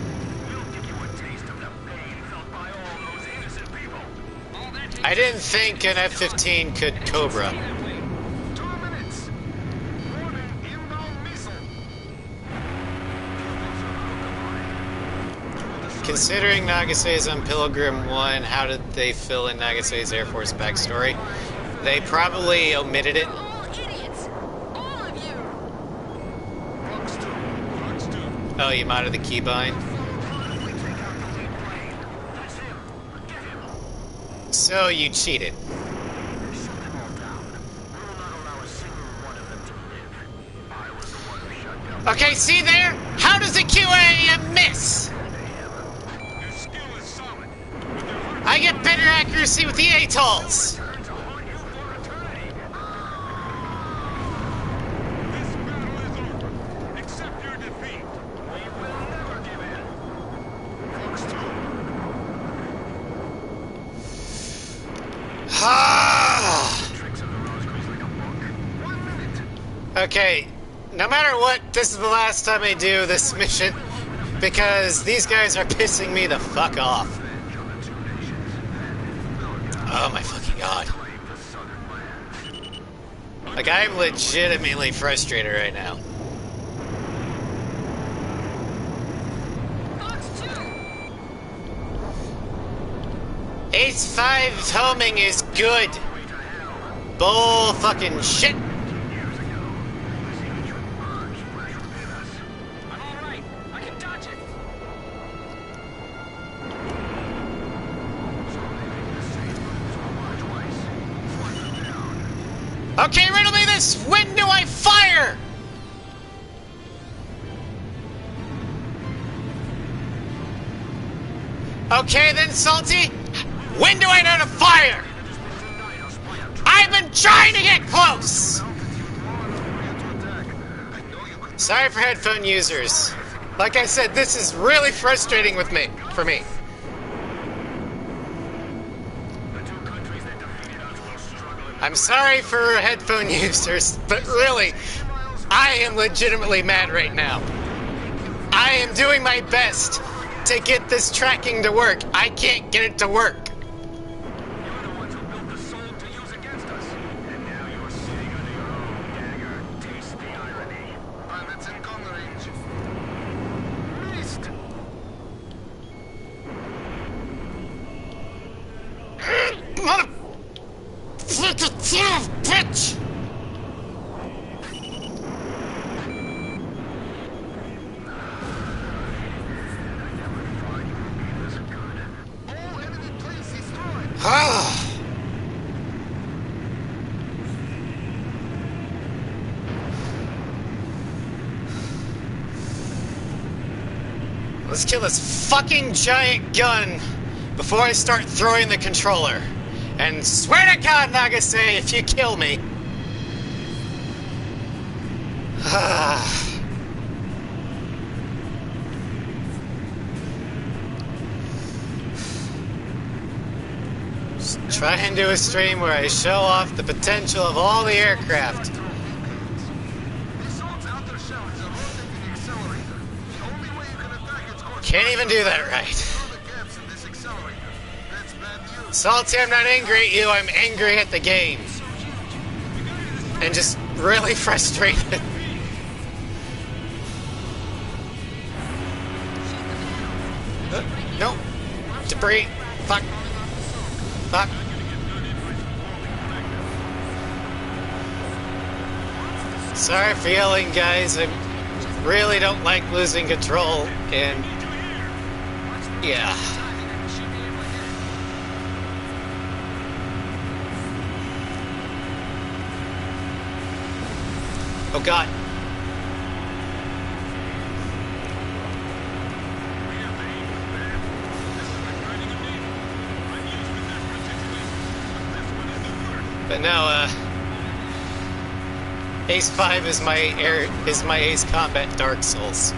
I didn't think an F-15 could Cobra. 2 minutes. Warning, inbound missile. Considering Nagase's on Pilgrim 1, how did they fill in Nagase's Air Force backstory? They probably omitted it. All idiots. All of you. Fox 2. Fox 2. Oh, you modded the keybind? That's him. Get him. So you cheated. Shoot them all down. We will not allow a single one of them to live. I was the one who shut down. Okay, see there? How does a QAM miss? Their skill is solid. But their heart I get better accuracy with the ATOLs. To haunt you for eternity. This battle is over. Accept your defeat. We will never give in. Fox 2. Tricks of the Rosgreaves like a book. 1 minute. Okay, no matter what, this is the last time I do this mission because these guys are pissing me the fuck off. Revenge on the 2 nations. Oh my fucking god. Claim the southern lands. Like, I'm legitimately frustrated right now. Box 2! Ace 5 homing is good. Bull fucking shit. I'm all right. I can dodge it. Okay, riddle me this. When do I fire? Okay then, Salty. When do I know to fire? I've been trying to get close. Sorry for headphone users. Like I said, this is really frustrating for me. I'm sorry for headphone users, but really, I am legitimately mad right now. I am doing my best to get this tracking to work. I can't get it to work. You're the ones who built the soul to use against us. And now you're sitting under your own dagger. Taste the irony. Pilots in gun range. Missed! Mother... Fucking son of a bitch! All enemy planes destroyed! Ah. Let's kill this fucking giant gun before I start throwing the controller. And swear to God, Nagase, if you kill me. Just try and do a stream where I show off the potential of all the aircraft. The assault's outer shell is a rotating accelerator. The only way you can attack its core Can't even do that right. are the gaps in this accelerator. That's bad news. Salty, I'm not angry at you, I'm angry at the game. And just really frustrated. Nope. Debris. Fuck. Fuck. Sorry for yelling, guys. I really don't like losing control, and yeah. Oh God. But no, Ace 5 is my Ace Combat Dark Souls.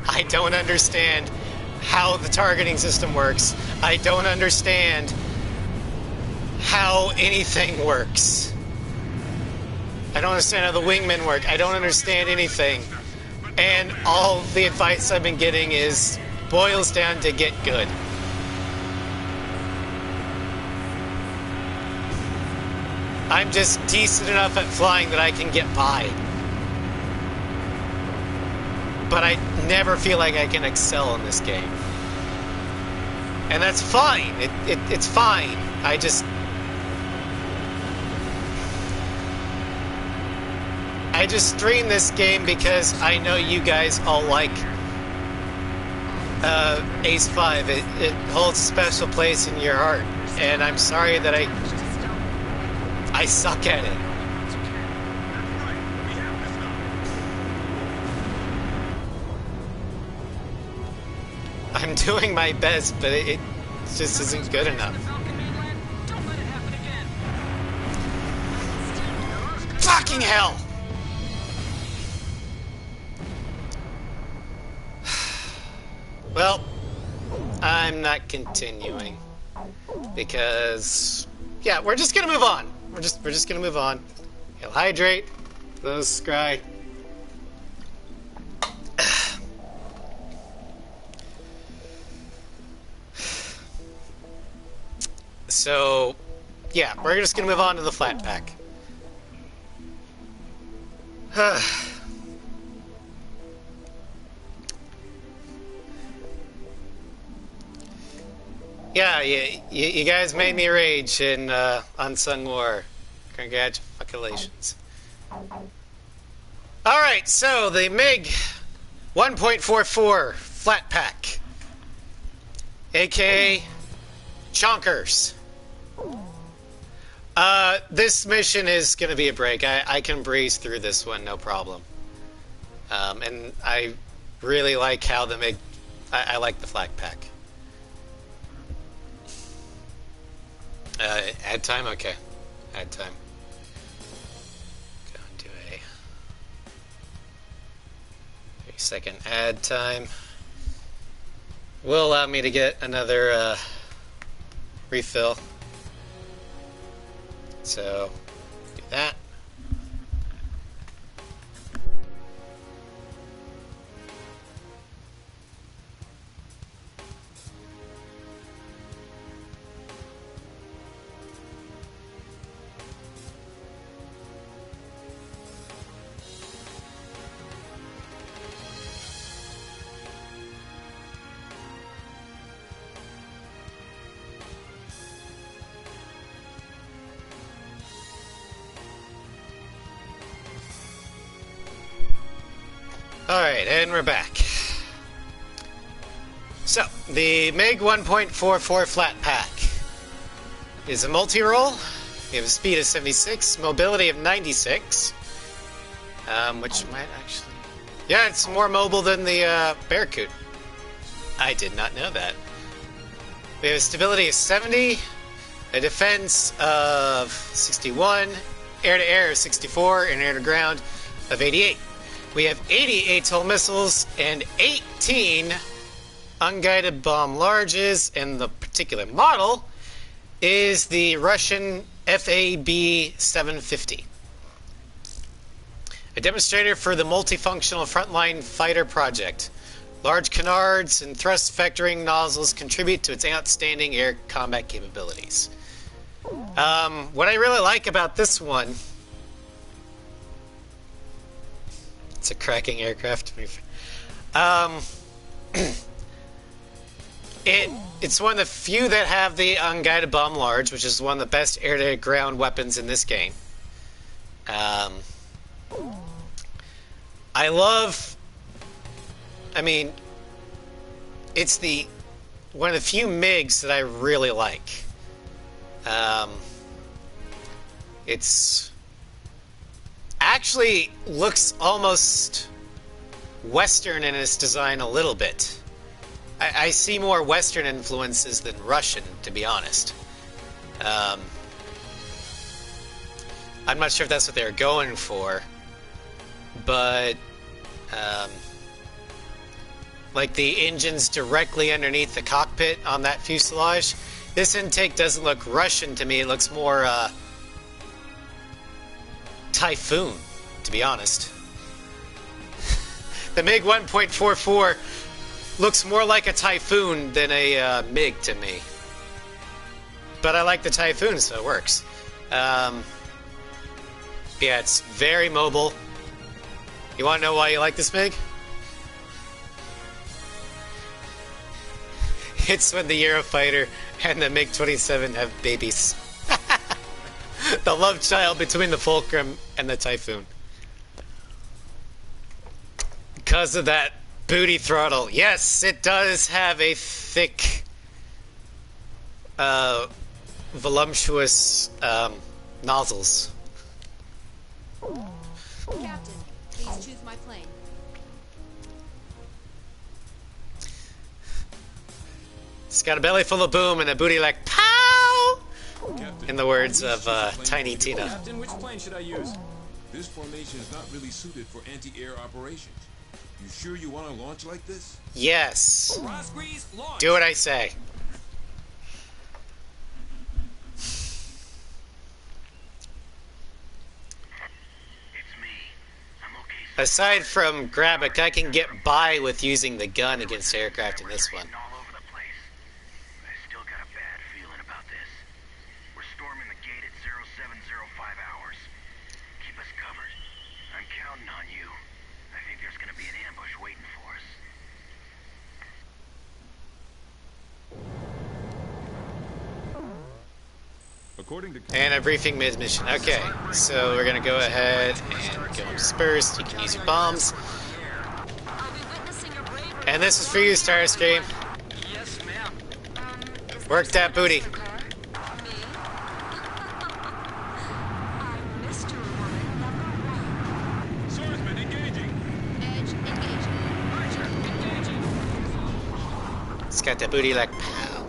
I don't understand how the targeting system works. I don't understand how anything works. I don't understand how the wingmen work. I don't understand anything. And all the advice I've been getting boils down to get good. I'm just decent enough at flying that I can get by. But I never feel like I can excel in this game. And that's fine. It's fine. I just stream this game because I know you guys all like Ace 5. It holds a special place in your heart. And I'm sorry that I suck at it. I'm doing my best, but it just isn't good enough. Don't let it happen again. Fucking hell! Well, I'm not continuing because, yeah, we're just gonna move on. We're just gonna move on. He'll hydrate. Those scry. So, yeah, we're just gonna move on to the flat pack. Yeah, you guys made me rage in Unsung War. Congratulations. Alright, so the MiG 1.44 flat pack, aka Chonkers. This mission is going to be a break. I can breeze through this one, no problem. And I really like how the MiG... I like the flat pack. Add time? Okay. Add time. Go into a 30-second add time. Will allow me to get another refill. So, do that. Alright, and we're back. So, the MiG 1.44 flat pack is a multi-role. We have a speed of 76, mobility of 96, which might actually... Yeah, it's more mobile than the Barracuda. I did not know that. We have a stability of 70, a defense of 61, air-to-air of 64, and air-to-ground of 88. We have 80 ATOL missiles and 18 unguided bomb larges, and the particular model is the Russian FAB-750. A demonstrator for the multifunctional frontline fighter project. Large canards and thrust vectoring nozzles contribute to its outstanding air combat capabilities. What I really like about this one... It's a cracking aircraft. It's one of the few that have the unguided bomb large, which is one of the best air-to-ground weapons in this game. I love... I mean, it's one of the few MiGs that I really like. It's... actually looks almost Western in its design a little bit. I see more Western influences than Russian, to be honest. I'm not sure if that's what they're going for, but like the engine's directly underneath the cockpit on that fuselage. This intake doesn't look Russian to me. It looks more Typhoon, to be honest. The MiG 1.44 looks more like a Typhoon than a MiG to me. But I like the Typhoon, so it works. Yeah, it's very mobile. You want to know why you like this MiG? It's when the Eurofighter and the MiG-27 have babies. The love child between the Fulcrum and the Typhoon. Because of that booty throttle. Yes, it does have a thick, voluptuous nozzles. Captain, please choose my plane. It's got a belly full of boom and a booty like pow! Captain, In the words of plane Tiny for Tina. Captain, which plane should I use? This formation is not really suited for anti-air operations. You sure you want to launch like this? Yes. Rosgrease, launch! Do what I say. It's me. I'm okay. Aside from Grabic, I can get by with using the gun against aircraft in this one. All over the place. But I still got a bad feeling about this. We're storming the gate at 0705 hours. Keep us covered. I'm counting counting on you. I think there's gonna be an ambush waiting for us. According to And a briefing mid-mission. Okay, so we're gonna go ahead and go dispersed. You can use your bombs. I'll be witnessing your bravery. And this is for you, Starscream. Yes, ma'am. Is Work there that booty. someone else in the car? Me? I'm Mystery Woman #1. swordsman engaging. Edge engaging. Archer engaging. It's got that booty like pow.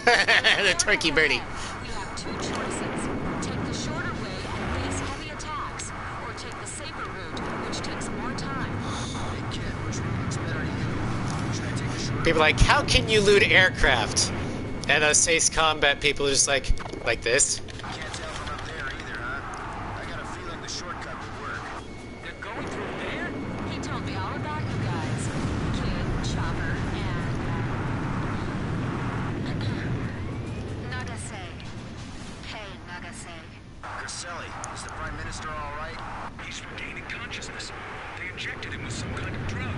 The turkey birdie. We have two choices. Take the shorter way and face heavy attacks, or take the safer route, which takes more time. Hey, kid, which route looks better to you? Should I take the short? People are like, how can you loot aircraft? And us Ace Combat people are just like this. Can't tell from up there either, huh? I got a feeling the shortcut would work. They're going through there? He told me all about you guys. Kid, Chopper, and... Nagase. Hey, Nagase. Caselli, is the Prime Minister all right? He's regaining consciousness. They injected him with some kind of drug.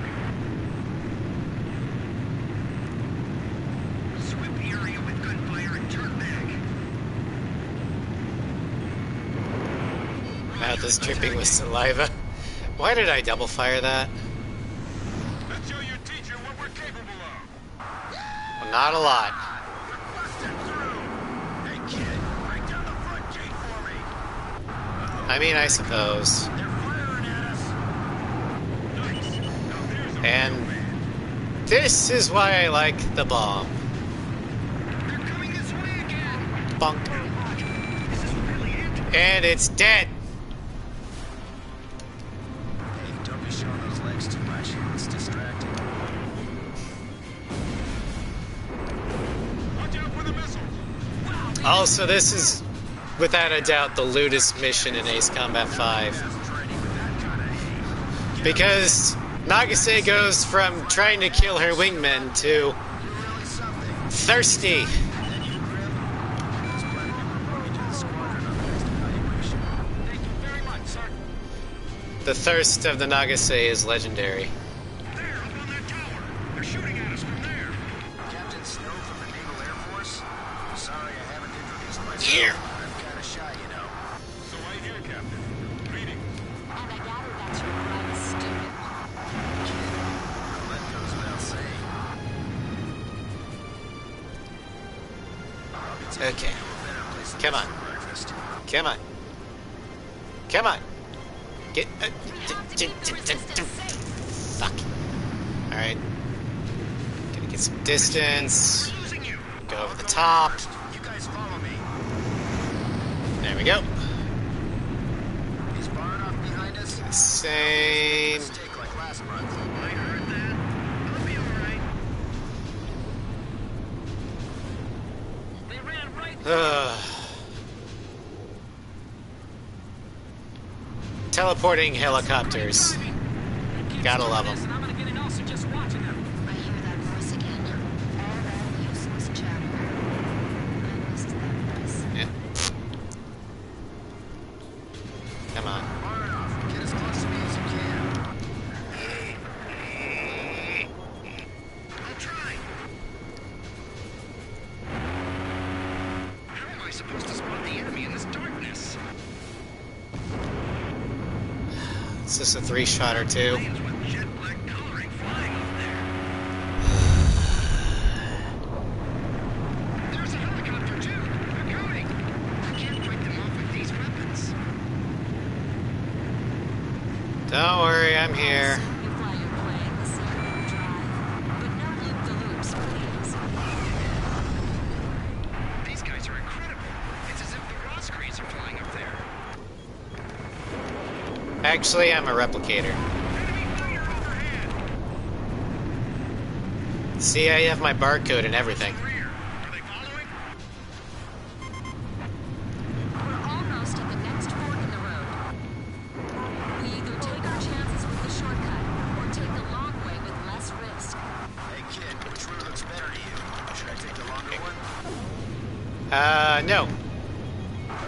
Sweep the area with gunfire and turn back. Mouth is dripping with saliva. Why did I double fire that? Let's show your teacher what we're capable of. Well, not a lot. We're busting through! Hey, kid, break down the front gate for me. I mean, I suppose. They're firing at us. Nice. Now there's a And this is why I like the bomb. They're coming this way again. Bunk. Is this really it? And it's dead. Hey, don't be showing those legs too much. It's distracting. watch out for the missiles. Also, this is, without a doubt, the lootest mission in Ace Combat 5. Training with that kind of aim. Because Nagase goes from trying to kill her wingmen to You're really something. thirsty. Then you grip. Just planning to promote you to the squadron on the next evaluation. Thank you very much, sir. The thirst of the Nagase is legendary. There, up on that tower. They're shooting at us from there. Captain Snow from the Naval Air Force? Sorry I haven't introduced myself. Here. I'm kind of shy, you know. So I hear, Captain. Greetings. And I gather that's your right, student. Well, that goes without saying. I'll be taking Okay. you to a better place than Come this on. for breakfast. Come on. Come on. Get. We have to keep the resistance safe. Fuck. Alright. Gonna get some distance. Losing you. Go over the top. First, you guys follow me. There we go. He's barred off behind us. Same. Mistake like last month. I heard that. I'll be alright. They ran right Teleporting helicopters. Gotta love them. And I'm gonna get an ulcer just watching them. I hear that voice again. All that useless chatter. I missed that voice. Yeah. Come on. Far enough. Get as close to me as you can. I'll try. How am I supposed to spot the enemy in this darkness? Is this a 3-shot or 2? Planes with jet black coloring flying up there. There's a helicopter too. They're coming. I can't fight them off with these weapons. Don't worry, I'm here. You fly your plane the same drive, but no loop-the-loops, please. These guys are incredible. It's as if the raw screens are flying up there. Actually, I'm a replicator. Enemy fire overhead. See, I have my barcode and everything. Rear. Are they following? We're almost at the next fork in the road. We either take our chances with the shortcut, or take the long way with less risk. Hey kid, which route looks better to you? Should I take the longer one? No.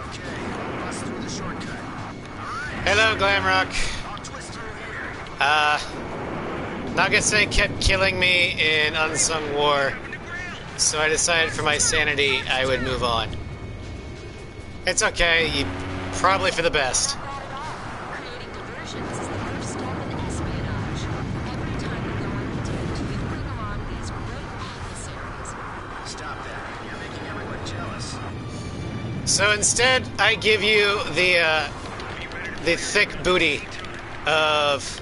Okay, I'll bust through the shortcut. Alright. Hello, Glamrock. I'll twist Nagase kept killing me in Unsung War, so I decided for my sanity I would move on. It's okay, probably for the best. Not bad at all. Creating diversions is the first step in espionage. Every time you go on a date, you bring along these great adversaries. Stop that. You're making everyone jealous. So instead, I give you the thick booty of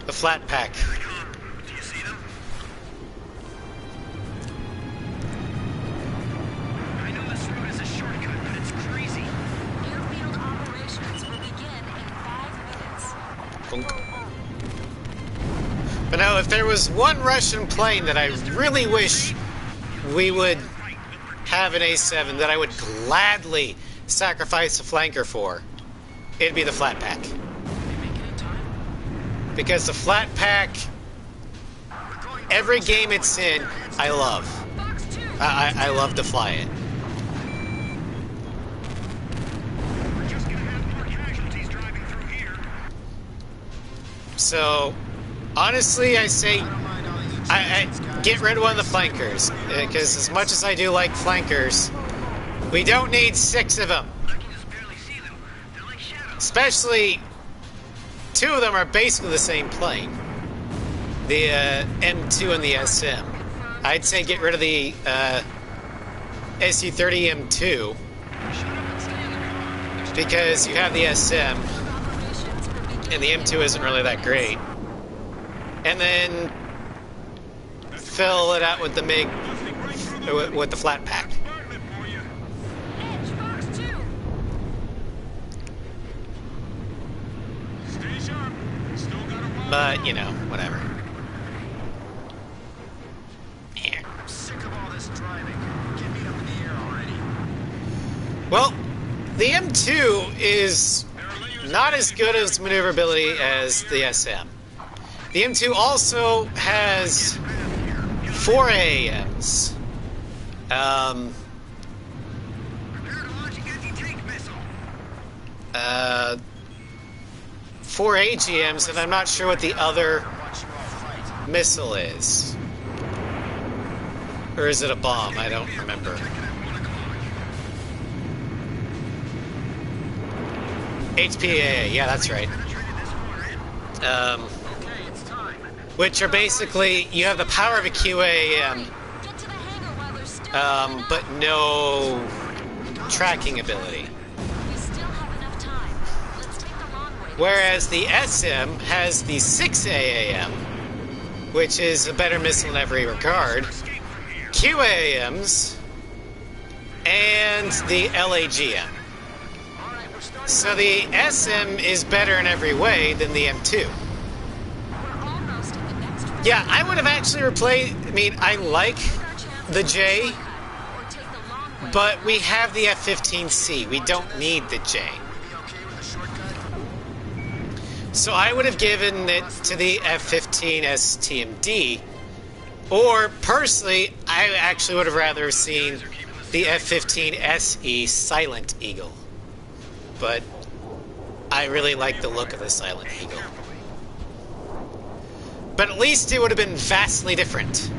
the flat pack. Do you see them? I know this road is a shortcut, but it's crazy. Airfield operations will begin in 5 minutes. But no, if there was one Russian plane that I really wish we would have an A7 that I would gladly sacrifice a flanker for, it'd be the flat pack. Because the flat pack, every game it's in, I love. Box 2. I love to fly it. We're just gonna have more casualties driving through here. So, honestly, I say I get rid of one of the flankers. Because as much as I do like flankers, we don't need 6 of them. I can just barely see them. They're like shadows. Especially, 2 of them are basically the same plane. The M2 and the SM. I'd say get rid of the SU-30 M2 because you have the SM and the M2 isn't really that great. And then fill it out with the MiG, with the flat pack. Edge, box 2. Stay sharp. Still got a while. But, you know, whatever. I'm sick of all this driving. Get me up in the air already. Well, the M2 is not as good as maneuverability as the SM. The M2 also has 4 AAMs. Prepare to launch anti-tank missile. 4 AGMs, and I'm not sure what the other Watch you all fight. missile is. Or is it a bomb? I don't remember. HPAA, yeah, that's right. Penetrated this far in. Okay, it's time. Which are basically, you have the power of a QAM, Get to the hangar while there's still but no tracking ability. We still have enough time. Let's take the long way. Whereas the SM has the 6 AAM, which is a better missile in every regard, QAMs, and the LAGM. All right, we're starting. So the SM is better in every way than the M2. We're almost at the next road. Yeah, I would have actually replaced, I mean, I like Take our chances the with J, shortcut, or take the long way. but we have the F-15C. We don't need the J. Be okay with a shortcut? So I would have given it to the F-15 STMD, or personally, I actually would have rather seen the F-15 SE Silent Eagle. But I really like the look of the Silent Eagle. But at least it would have been vastly different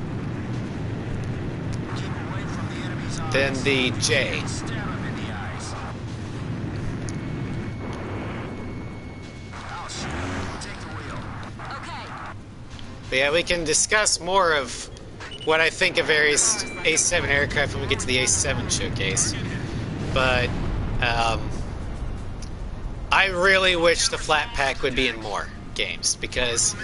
Keep away from the enemy's eyes. than the J. Stab him in the eyes. I'll shoot him. Take the wheel. Okay. But yeah, we can discuss more of what I think of various A7 aircraft when we get to the A7 showcase. But I really wish the flat pack would be in more games because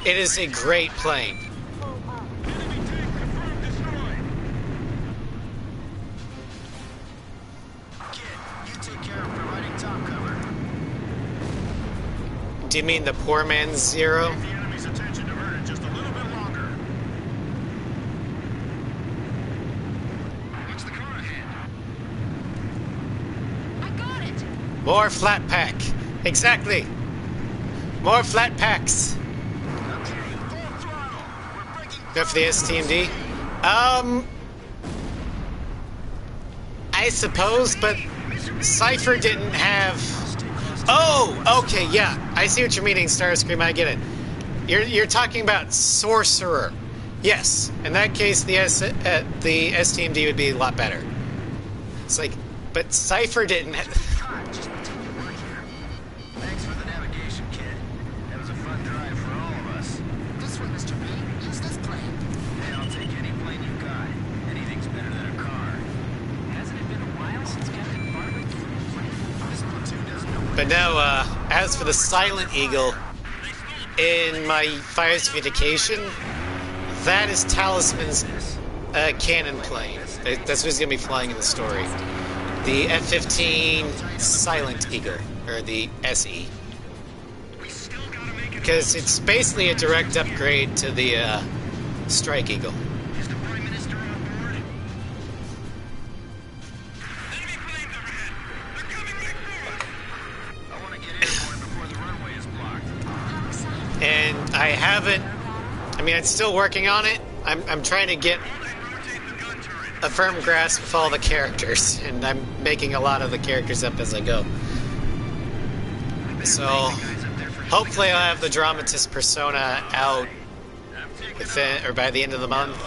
it is a great plane. Enemy tank confirmed destroyed. Kid, you take care of providing top cover. Do you mean the poor man's Zero? The enemy's attention diverted just a little bit longer. What's the car ahead? I got it. More flat pack. Exactly. More flat packs. Okay, full throttle. We're breaking. Go for the STMD. I suppose, but Cypher didn't have Oh, okay, yeah. I see what you're meaning, Starscream. I get it. You're talking about Sorcerer. Yes. In that case, the STMD would be a lot better. It's like, but Cypher didn't. God, just pretend you work here. Thanks for the navigation, kid. That was a fun drive for all of us. This one, Mr. B. How's this plane? Hey, I'll take any plane you've got. Anything's better than a car. Hasn't it been a while since Captain Bartlett flew a plane? This platoon doesn't know. But no, as for the Silent Eagle, in my fire communication, that is Talisman's cannon plane. That's who's going to be flying in the story. The F-15 Silent Eagle, or the SE. Because it's basically a direct upgrade to the Strike Eagle. Is the Prime Minister on board? Enemy planes overhead. They're coming right forward. I want to get airborne before the runway is blocked. How exciting. And I haven't... I mean, I'm still working on it. I'm trying to get Rotate the gun turret. a firm grasp of all the characters, and I'm making a lot of the characters up as I go. So, hopefully I'll have the Dramatist persona out within, or by the end of the month.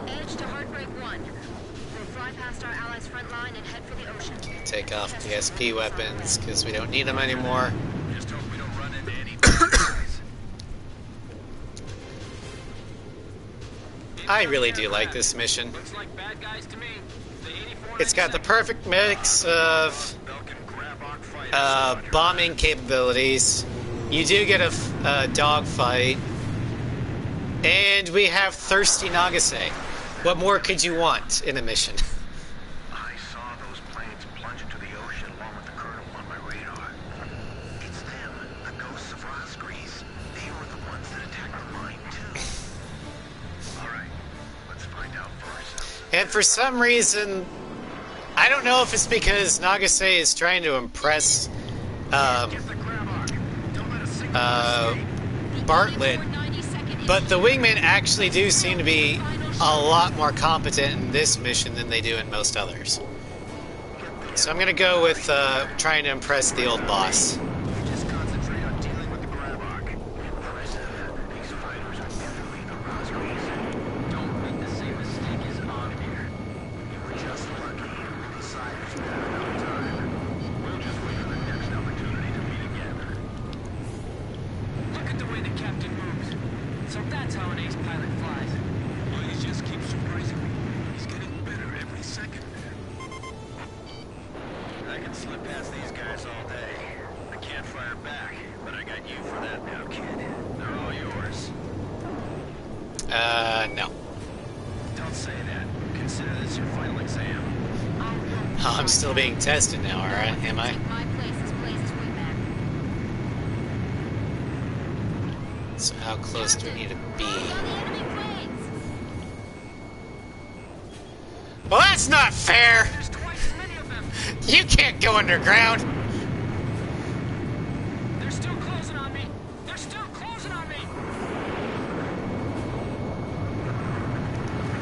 Edge to Heartbreak 1. We'll fly past our allies' front line and head for the ocean. Take off the SP weapons, because we don't need them anymore. Just hope we don't run into any bad guys. I really do like this mission. Looks like bad guys to me. The 84 It's got the perfect mix of Belkin Grabok fight. bombing capabilities. You do get a dogfight. And we have Thirsty Nagase. What more could you want in a mission? I saw those planes plunge into the ocean along with the colonel on my radar. It's them, the ghosts of Rosgrease. They were the ones that attacked the mine, too. All right, let's find out for ourselves. And for some reason, I don't know if it's because Nagase is trying to impress Get the Grabok. Don't let a single escape. Bartlett, but the wingmen actually do seem to be a lot more competent in this mission than they do in most others. So I'm gonna go with trying to impress the old boss. Just concentrate on dealing with the Grabok. Impressive. These fighters are definitely the Rosgrease. Don't make the same mistake as on here. You were just lucky. Besides, you had enough time. We'll just wait for the next opportunity to meet again. Look at the way the captain moves. So that's how an ace pilot flies. Well, he just keeps surprising me. He's getting better every second. I can slip past these guys all day. I can't fire back, but I got you for that now, kid. They're all yours. No. Don't say that. Consider this your final exam. Oh, I'm still being tested now, alright? Am I? My place is Blaze's wingman. So how close do we need to be? On the enemy planes. Well, that's not fair! There's twice as many of them. You can't go underground! They're still closing on me. They're still closing on me.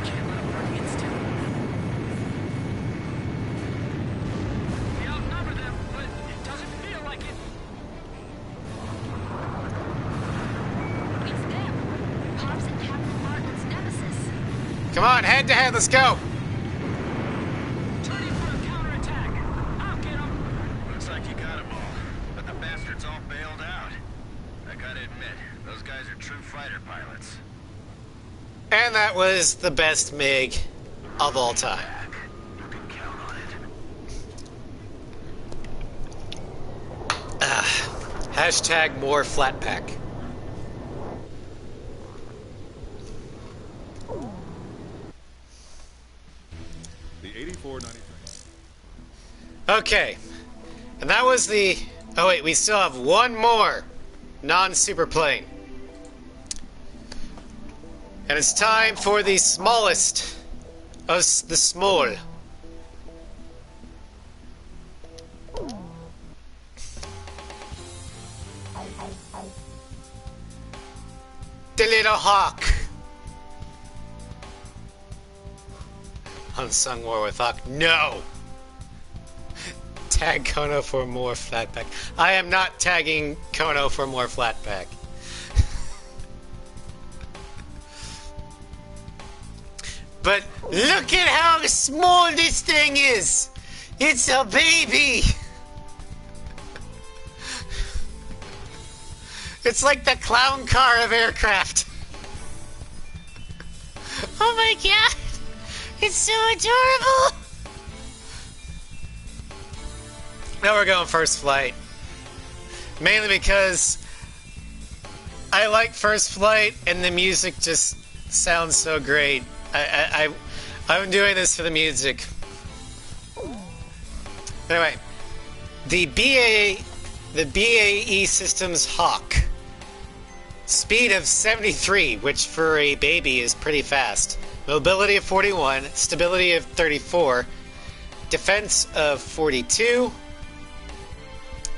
Can't let him run instant. We outnumber them, but it doesn't feel like it. It's them. Pops and Captain Bartlett's nemesis. Come on, head to head, let's go! Turning for a counterattack. I'll get them. Looks like you got them all, but the bastards all bailed out. I gotta admit, those guys are true fighter pilots. And that was the best MiG of all time. You can count on it. Hashtag more flat pack. The 8493. Okay. And that was the... Oh wait, we still have one more non-super plane. And it's time for the smallest of the small. The little hawk. Unsung War with Hawk. No! Tag Kono for more flatback. I am not tagging Kono for more flatback. But look at how small this thing is! It's a baby! It's like the clown car of aircraft. Oh my god! It's so adorable! Now we're going first flight. Mainly because I like first flight and the music just sounds so great. I'm doing this for the music. Anyway, the BAE Systems Hawk. Speed of 73, which for a baby is pretty fast. Mobility of 41, stability of 34, defense of 42,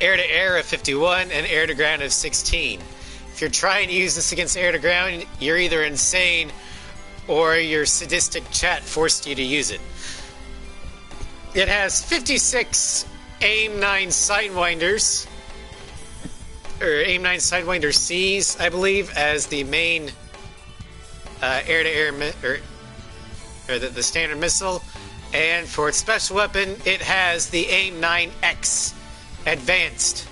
air-to-air of 51, and air-to-ground of 16. If you're trying to use this against air-to-ground, you're either insane or your sadistic chat forced you to use it. It has 56 AIM-9 Sidewinders, or AIM-9 Sidewinder Cs, I believe, as the main air-to-air, or the standard missile. And for its special weapon, it has the AIM-9X Advanced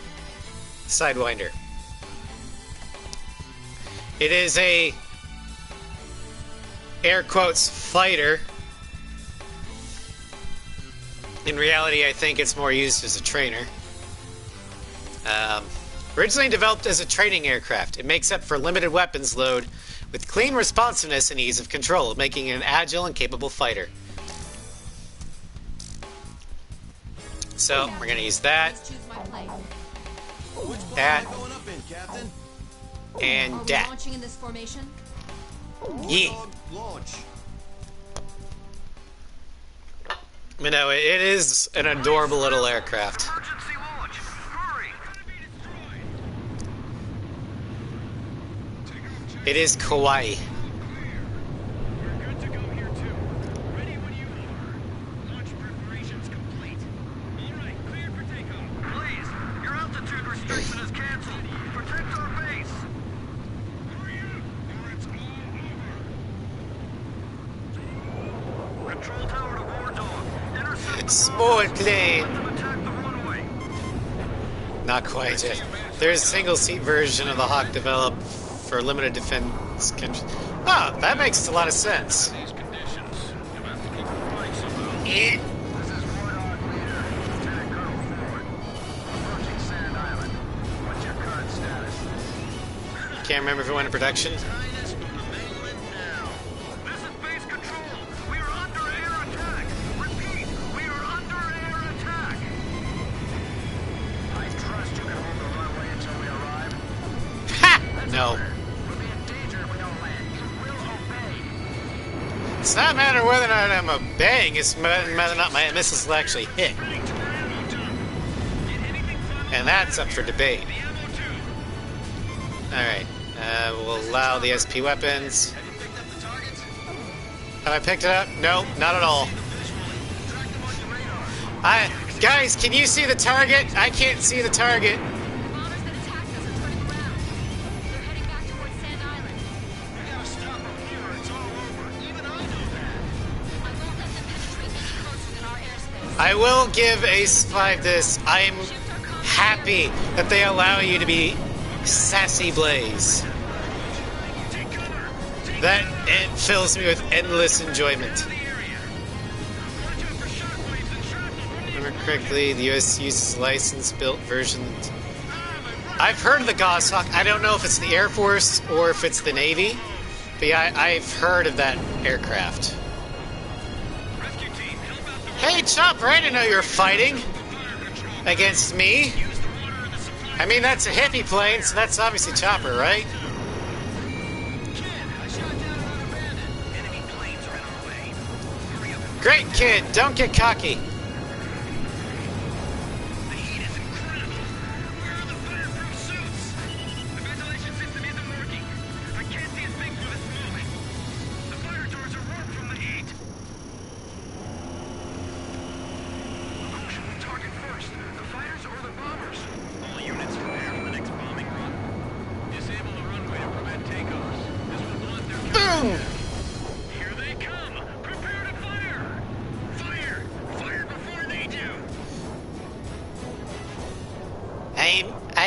Sidewinder. It is a air quotes fighter. In reality, I think it's more used as a trainer. Originally developed as a training aircraft, it makes up for limited weapons load with clean responsiveness and ease of control, making it an agile and capable fighter. So, we're going to use that, that, and Are we that. launching in this formation? Yeah. You know, it is an adorable little aircraft. Emergency launch! Hurry! It is kawaii. We're good to go here too. Ready when you are. Launch preparations complete. All right, cleared for takeoff. Please, your altitude restriction is canceled. Protect our base. Hurry up, or it's all over. Control tower to War Dog. Intercept the Small Broncos. plane. Let them attack the runway. Not quite yet. There's a single-seat version of the Hawk developed for limited defense countries. Oh, that makes a lot of sense. These conditions, you'll have to keep your flying somehow. Eh. This is War Dog leader, Lieutenant Colonel Ford. Approaching Sand Island. What's your current status? Can't remember if it went into production. Highness from the mainland now. This is base control. We are under air attack. Repeat, we are under air attack. I trust you can hold the runway until we arrive. Ha! No. We'll be in danger if we don't land. You will obey. It's not a matter whether or not I'm obeying, it's whether or not my missiles will actually hit. Ready to ammo dump. Get anything fun? And that's up for debate. The ammo too. Alright. We'll allow the SP weapons. Have you picked up the targets? Have I picked it up? No, not at all. Track them on your radar. Guys, can you see the target? I can't see the target. The bombers that attacked us are turning around. They're heading back towards Sand Island. We gotta stop them here or it's all over. Even I know that. I won't let them penetrate any closer than our airspace. I will give Ace 5 this. I'm happy that they allow you to be Sassy Blaze. Take cover. Take That it fills me with endless enjoyment. the area. Watch out for shockwaves and shrapnel. Remember correctly, the US uses license-built version. I've heard of the Goshawk. I don't know if it's the Air Force or if it's the Navy, but yeah, I've heard of that aircraft. Rescue team, help out the Hey, Chopper, I didn't know you were fighting fire control. against me. Use the water in the supply. I mean, that's a hippie plane, so that's obviously Chopper, right? Kid, I shot down an unabandoned. Enemy planes are in our way. Hurry up and Great kid, don't get cocky. The heat is incredible. Where are the fireproof suits? The ventilation system isn't working. I can't see a thing for this moment. The fire doors are warped from the heat. Target first.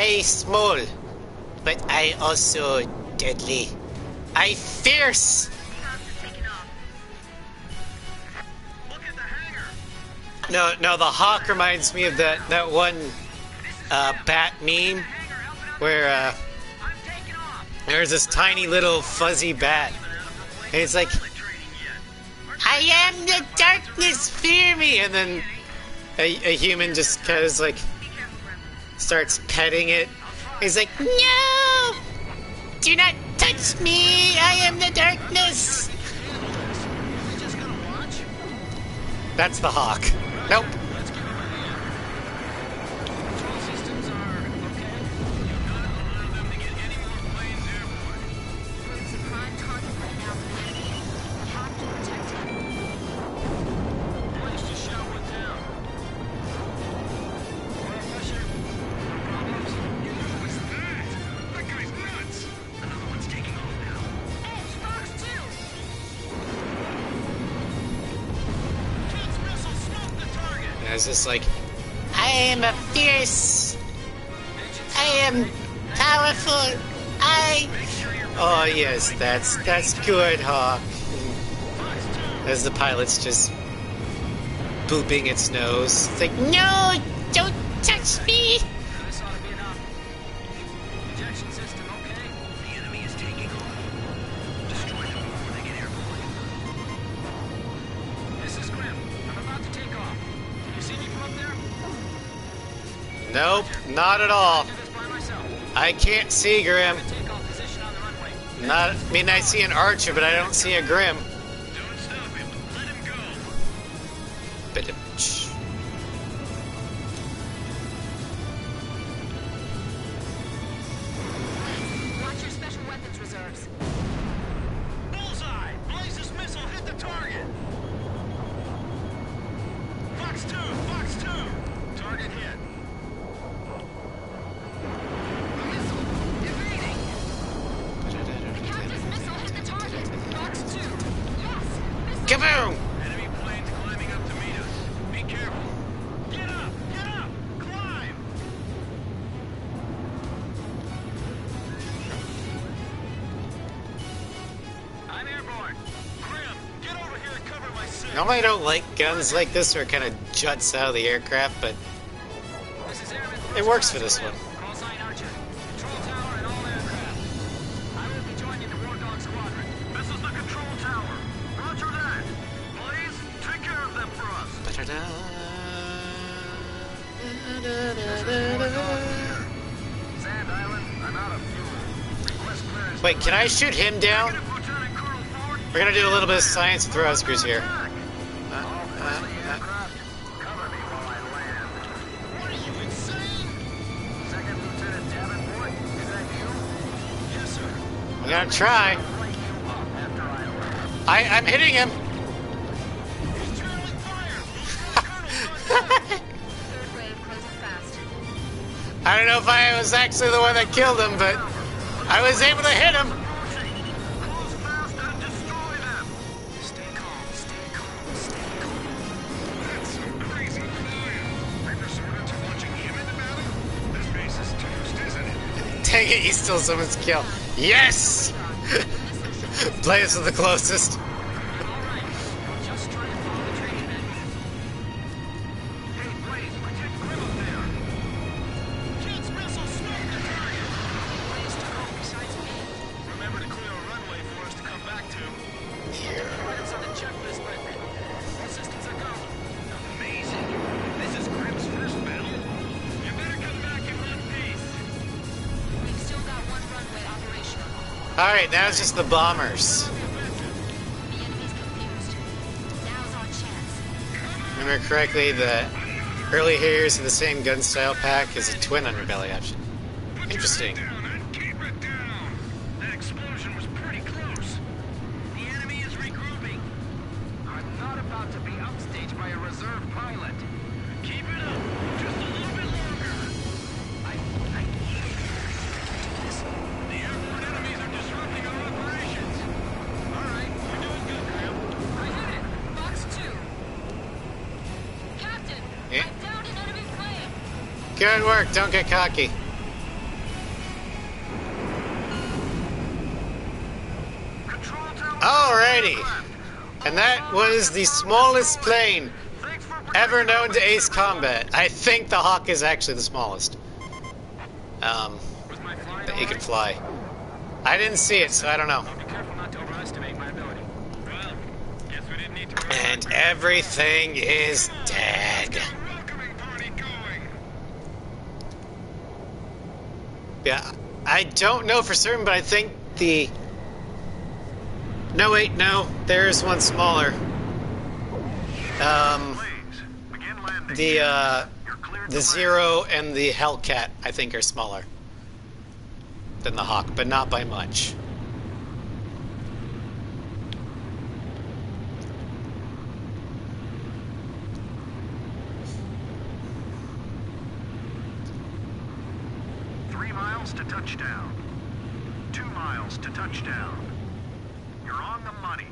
I small, but I also deadly. I fierce. Look at the hangar. No, the hawk reminds me of that one bat meme where I'm taking off. there's this tiny little fuzzy bat, and it's like, I am the darkness, fear me, and then a human just kind of like starts petting it. He's like, no, do not touch me, I am the darkness. That's the hawk. Nope. It's a prime target right now for the enemy. We have to protect him. Edge, Fox 2! And I was just like, I am a fierce. I am powerful. Oh yes, that's good, Hawk. As the pilot's just booping its nose. It's like, no, don't touch me. This ought to be enough. Ejection system okay? The enemy is taking off. Destroy them before they get airborne. This is Grim. I'm about to take off. Can you see me from up there? Nope, not at all. Do this by myself. I can't see Grim. Takeoff position on the runway. I mean, I see an Archer, but I don't see a Grim. Don't stop him. Let him go. Ba-dum-tsh. Watch your special weapons reserves. Bullseye! Blaze's missile hit the target. Fox 2! Fox 2! Target hit. Missile evading. Captain's missile hit the target. Fox 2. Yes. Missile. Kaboom! Enemy planes climbing up to meet us. Be careful. Get up! Get up! Climb! I'm airborne. Grim, get over here and cover my six. Normally I don't like guns like this where it kind of juts out of the aircraft, but This is Airman. it works for this one. Call sign Archer. Control tower and all aircraft. I will be joining the War Dog Squadron. This is the control tower. Roger that. Blaze, take care of them for us. Sand Island, I'm out of fuel. Request clearance. Wait, can I shoot him down? Lieutenant Colonel Ford. We're gonna do a little bit of science with thrusters here. Cover me while I land. What are you, insane? Second Lieutenant Davenport, is that you? Yes, sir. I'm gonna try. Break you up after I land. I'm hitting him. He's trailing fire. Third wave closing fast. I don't know if I was actually the one that killed him, but I was able to hit him. Close fast and destroy them. Stay calm, stay calm, stay calm. That's some crazy fire. They resorted to launching him into battle? This base is toast, isn't it? Dang it, he stole someone's kill. Yes! Blaze was the closest. All right, just try to follow the training manual. Hey, Blaze, protect Grim up there. Kid's missile smoke the target. Ways to go besides me. Remember to clear a runway for us to come back to. Items on the checklist, but all systems are go. Amazing. This is Grim's first battle. You better come back in one piece. We've still got one runway operational. Alright, now it's just the bombers. The enemy's confused. Now's our chance. Remember correctly, the early Harriers have the same gun style pack as a twin underbelly option. Interesting. Down and keep it down. That explosion was pretty close. The enemy is regrouping. I'm not about to be upstaged by a reserve pilot. Keep it up. Just a little bit longer. I The airborne enemies are disrupting our operations. All right, you're doing good, Grim. I hit it. Fox 2. Captain, Yeah. I've downed an enemy plane. Good work, don't get cocky. Alrighty. And that was the smallest plane ever known to ace combat. I think the Hawk is actually the smallest. Was my flying That he all could right? fly. I didn't see it, so I don't know. I'll be careful not to overestimate my ability. Well, guess we didn't need to worry And about everything is dead. Welcoming party going. Yeah, I don't know for certain, but I think the... No, wait, no. There is one smaller. Planes, begin landing. The You're cleared to the land. Zero and the Hellcat, I think, are smaller than the Hawk, but not by much. Three miles to touchdown. 2 miles to touchdown. You're on the money.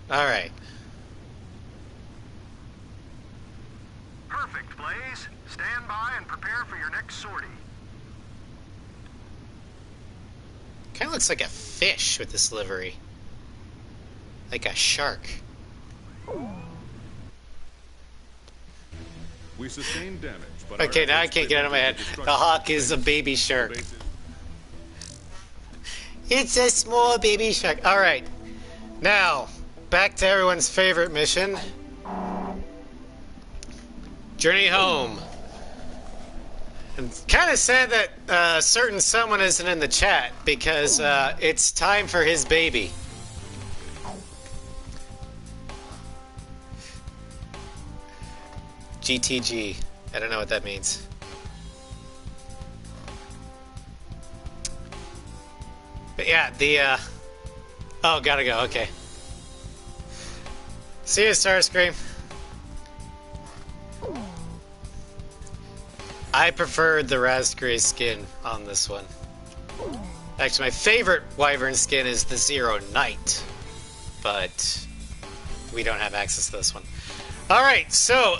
All right. Perfect, Blaze. Stand by and prepare for your next sortie. Kind of looks like a fish with this livery. Like a shark. We sustained damage, but Okay, our now I efforts can't get out of my head. prevented The Hawk is a baby shark. bases. It's a small baby shark. All right. Now, back to everyone's favorite mission. Journey home. And it's kind of sad that a certain someone isn't in the chat because it's time for his baby. GTG. I don't know what that means. But yeah, the oh, gotta go. Okay. See you, Starscream. I preferred the raspberry skin on this one. Actually, my favorite Wyvern skin is the Zero Knight, but we don't have access to this one. All right, so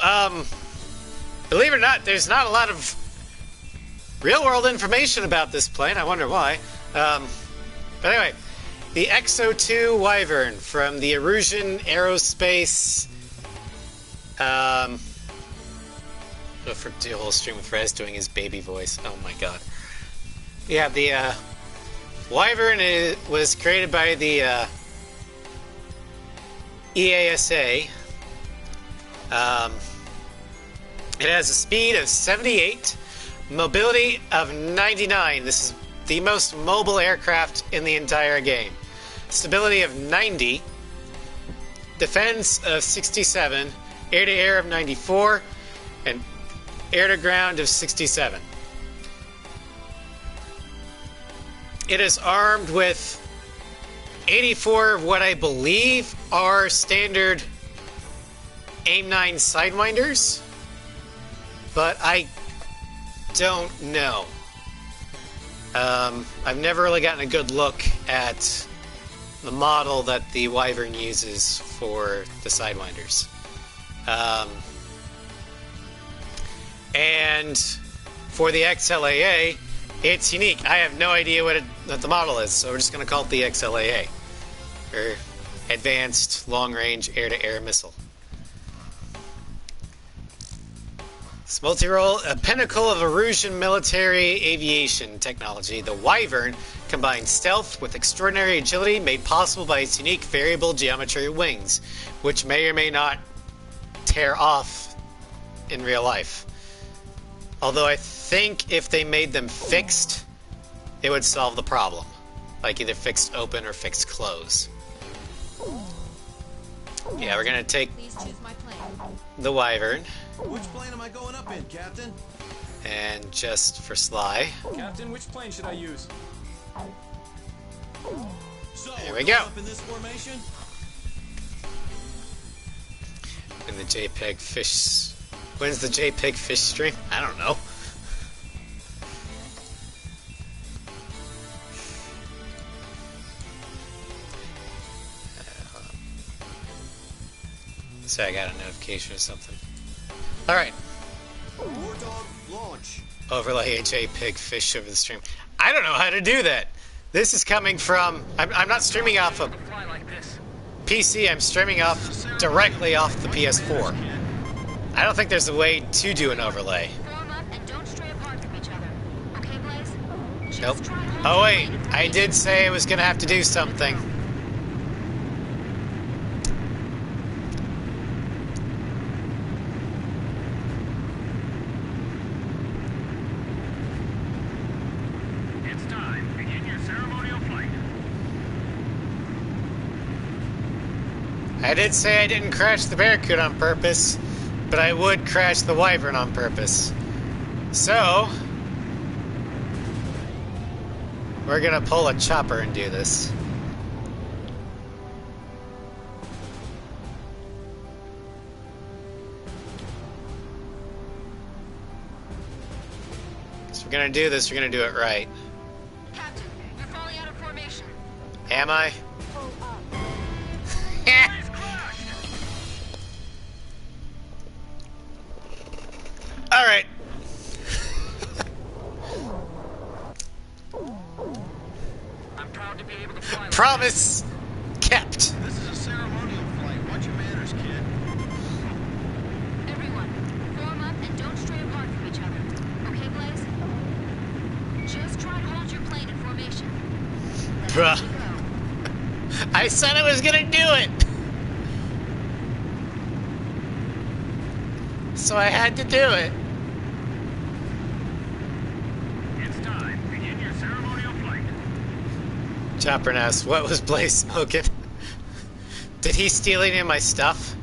believe it or not, there's not a lot of real-world information about this plane. I wonder why. But anyway, the XO2 Wyvern from the Erusian Aerospace. For the whole stream with Rez doing his baby voice. Oh my god. Yeah, the Wyvern was created by the EASA. It has a speed of 78, mobility of 99. This is the most mobile aircraft in the entire game. Stability of 90, defense of 67, air-to-air of 94, and air-to-ground of 67. It is armed with 84 of what I believe are standard AIM-9 Sidewinders, but I don't know. I've never really gotten a good look at the model that the Wyvern uses for the Sidewinders. And for the XLAA, it's unique. I have no idea what the model is, so we're just going to call it the XLAA, or Advanced Long Range Air-to-Air Missile. It's multi-role, a pinnacle of Erusian military aviation technology. The Wyvern combines stealth with extraordinary agility made possible by its unique variable geometry wings, which may or may not tear off in real life. Although I think if they made them fixed, it would solve the problem. Like either fixed open or fixed close. Yeah, we're gonna take Please choose my plane. the Wyvern, Which plane am I going up in, Captain? and just for Sly, Captain, which plane should I use? So, There we're we going go. Up in this formation? in the JPEG fish. When's the JPEG fish stream? I don't know. So I got a notification or something. Alright. War dog, launch. Overlay JPEG fish over the stream. I don't know how to do that. This is coming from... I'm not streaming off of Fly like this. PC. I'm streaming off directly off the PS4. I don't think there's a way to do an overlay. Form up and don't stray apart from each other. Okay, Blaze? Just Nope. try to hold Oh your wait, plane and I did say I was gonna have to do something. It's time. Begin your ceremonial flight. I did say I didn't crash the Barracuda on purpose, but I would crash the Wyvern on purpose. So, we're gonna pull a chopper and do this. So we're gonna do this, we're gonna do it right. Captain, you're falling out of formation. Am I? Pull up. Alright. I'm proud to be able to fly. Promise kept. This is a ceremonial flight. Watch your manners, kid. Everyone, form up and don't stray apart from each other. Okay, Blaze? Just try to hold your plane in formation. Then Bruh. here we go. I said I was gonna do it. So I had to do it. It's time. Begin your ceremonial flight. Chopper asks, what was Blaze smoking? Did he steal any of my stuff?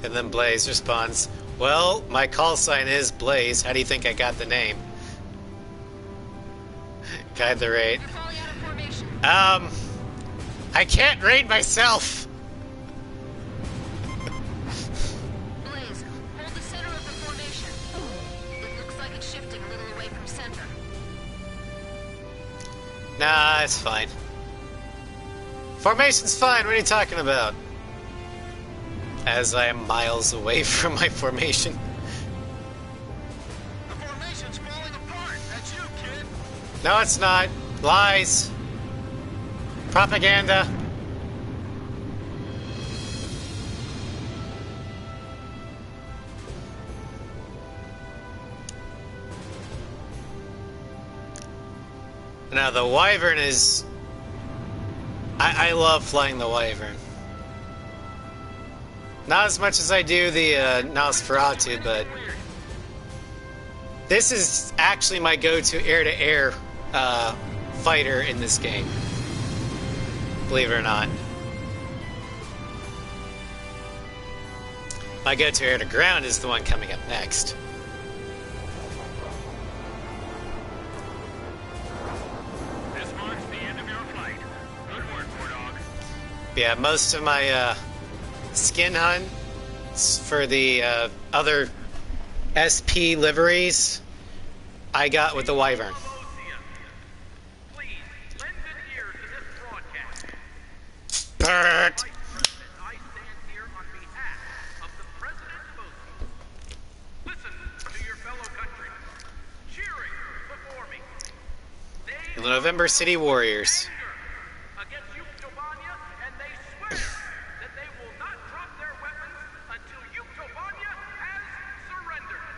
And then Blaze responds, well, my call sign is Blaze. How do you think I got the name? Guide the rate. You're falling out of formation. I can't rate myself. Blaze, hold the center of the formation. It looks like it's shifting a little away from center. Nah, it's fine. Formation's fine. What are you talking about? As I am miles away from my formation. The formation's falling apart. That's you, kid. No, it's not. Lies. Propaganda. Now, the Wyvern is... I love flying the Wyvern. Not as much as I do the Nosferatu, but... This is actually my go-to air-to-air fighter in this game. Believe it or not. My go-to air-to-ground is the one coming up next. This marks the end of your flight. Good work, War Dog. Yeah, most of my skin hunts for the other SP liveries I got with the Wyvern. Please, lend an ear to this broadcast. Bert. Vice President, I stand here on behalf of the President of Oceania. Listen to your fellow countrymen, cheering before me. They The November City Warriors. anger against Yuktobania, and they swear that they will not drop their weapons until Yuktobania has surrendered.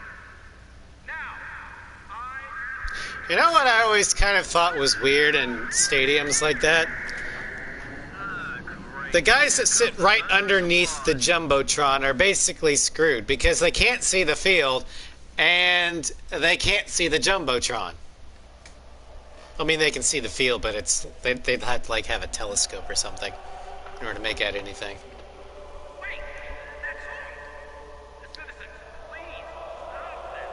Now, You know what I always kind of thought was weird in stadiums like that? The guys that sit right underneath the Jumbotron are basically screwed because they can't see the field and they can't see the Jumbotron. I mean, they can see the field, but they'd have to like have a telescope or something in order to make out anything. wait, that's all. The citizens, please stop this.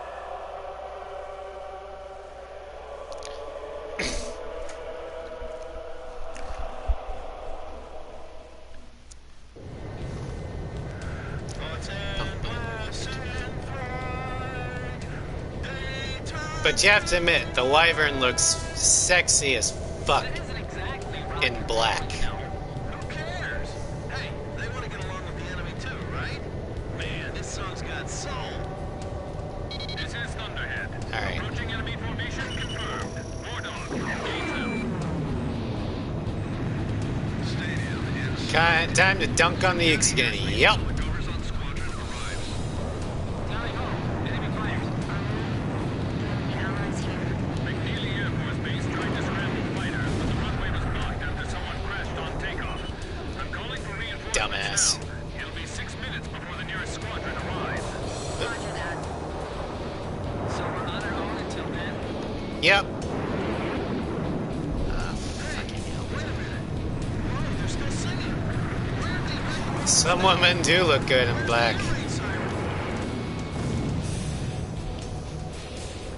But you have to admit, the Wyvern looks sexy as fuck It isn't exactly rock in black. Who cares? Hey, they want to get along with the enemy too, right? Man, this song's got soul. This is Thunderhead. Alright. Approaching enemy formation confirmed. War Dog, engage them. Stadium is Time to dunk on the Ixgini. Yup. The Governor Squadron arrives. Tally ho! Enemy fighters! Allies here. McNeely Air Force Base tried to scramble fighters, but the runway was blocked after someone crashed on takeoff. I'm calling for reinforcements Dumbass. now. It'll be 6 minutes before the nearest squadron arrives. Roger that. So we're on our own until then? Yep. they're still singing. Some women do look good in black.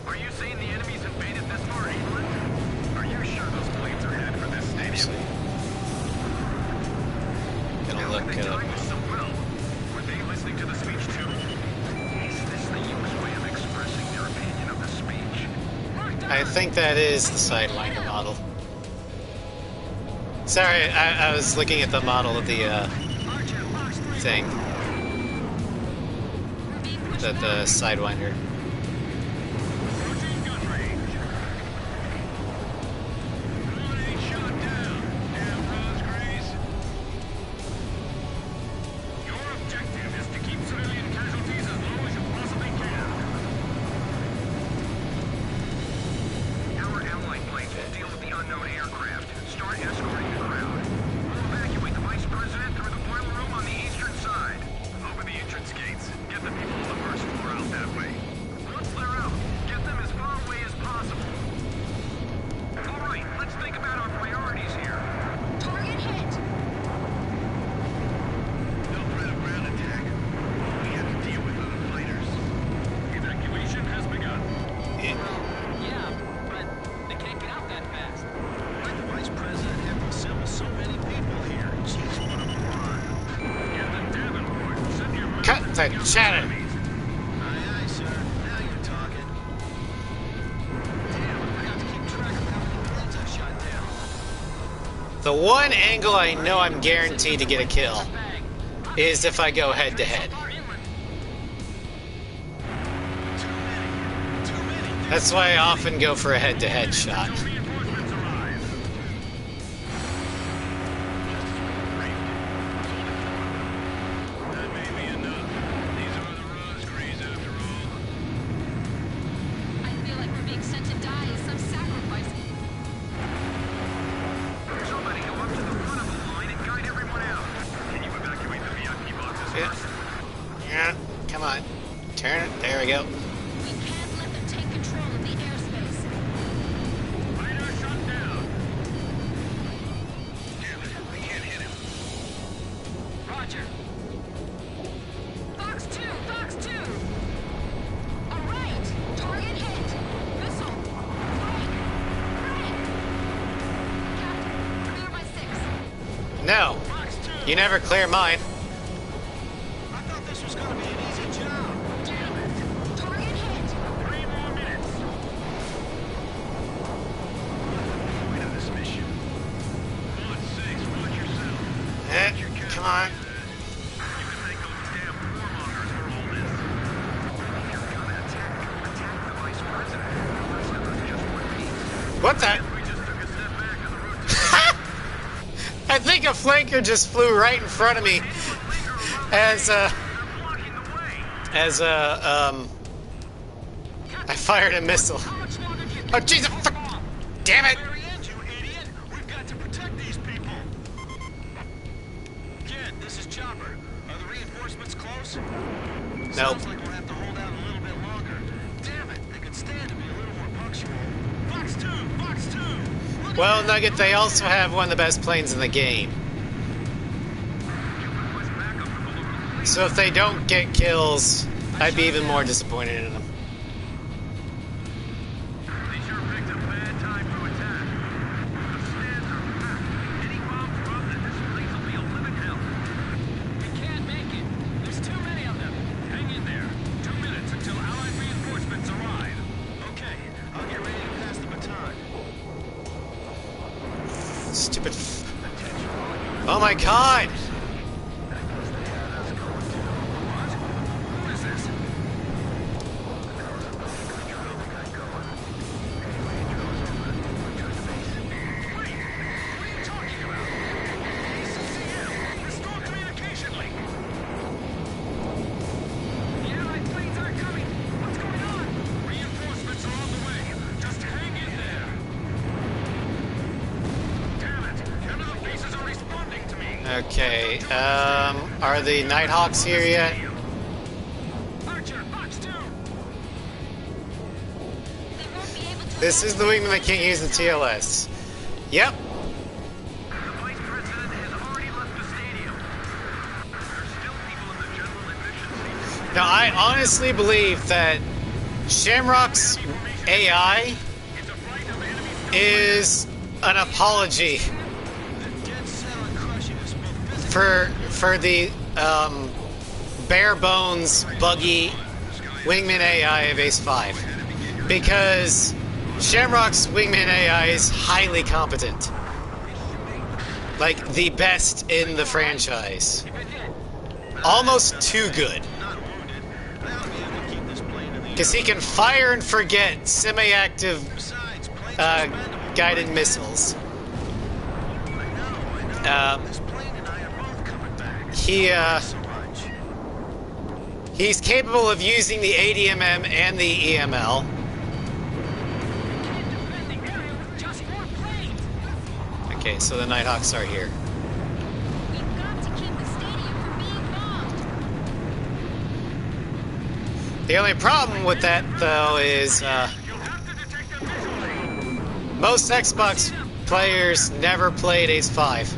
Are you saying the enemy's invaded this far inland? Are you sure those planes are headed for this stadium? Actually, gonna look They it up. timed it so well. Were they listening to the speech too? Is this the youth's way of expressing their opinion of the speech? I think that is the Sidewinder model. Sorry, I was looking at the model of the thing. We're being pushed back. The Sidewinder. Approaching gun range. One ain't shot down. Damn Rosgrease. Your objective is to keep civilian casualties as low as you possibly can. Our allied planes will deal with the unknown aircraft. Start escorting the crowd. We'll evacuate the vice president through the boiler room on the eastern side. Open the entrance gates. Get the people on the first floor out that way. Once they're out, get them as far away as possible. All right, let's think about our priorities here. Target hit. No threat of ground attack. We have to deal with other fighters. Evacuation has begun. Yeah, but they can't get out that fast. Why'd the vice president have to assemble so many people here? Jeez, what a moron. Get the Davenport. Send your men Cut to the kill chatter. enemies. Aye, aye, sir. Now you're talking. Damn, I have to keep track of how many planes I shot down. The one angle I know I'm guaranteed to get a kill Bag. is if I go head to head. Far inland. Too many. That's why I often go for a head to head shot. Until reinforcements arrive. That may be enough. These are the Rosgrees after all. I feel like we're being sent to die as some sacrifice. Somebody go up to the front of the line and guide everyone out. Can you evacuate the VIP boxes Yeah. first? Yeah, come on. Turn it. There we go. We can't let them take control of the airspace. Fighter shut down. Damn it, I can't hit him. Roger. Fox 2! Fox 2! All right! Target hit! Missile! Frank! Captain, clear by 6. No, Fox 2. you never clear mine. I thought this was gonna be an easy job. Damn it! Target hit! 3 more minutes. Point of this mission. 1-6, watch yourself. Come on. You can thank those damn warmongers for all this. If you're gonna attack the vice president. The rest of us just want peace. What the? We just took a step back on the road to I think a flanker just flew right in front of me as They're blocking the way. I fired a missile. How much longer do you Oh Jesus! Damn it! Very end, you idiot! We've got to protect these people. Kid, this is Chopper. Are the reinforcements close? Nope. Sounds like we'll have to hold out a little bit longer. Damn it, they could stand to be a little more punctual. Fox 2! Fox 2! Look Well, at Nugget, they also have one of the best planes in the game. So if they don't get kills, I'd be even more disappointed in them. They sure picked a bad time to attack. The stands are packed. Any bombs drop and this place will be a living hell. We can't make it. There's too many of them. Hang in there. 2 minutes until Allied reinforcements arrive. Okay, my god! Okay, are the Nighthawks here yet? This is the wingman that can't use the TLS. Yep. The Vice President has already left the stadium. There's still people in the general admission seats. Now, I honestly believe that Shamrock's AI is an apology for the bare bones buggy wingman AI of Ace 5, because Shamrock's wingman AI is highly competent, like the best in the franchise, almost too good, because he can fire and forget semi-active guided missiles. He's capable of using the ADMM and the EML. Okay, so the Nighthawks are here. We've got to keep the stadium from being bombed. The only problem with that, though, is most Xbox players never played Ace 5.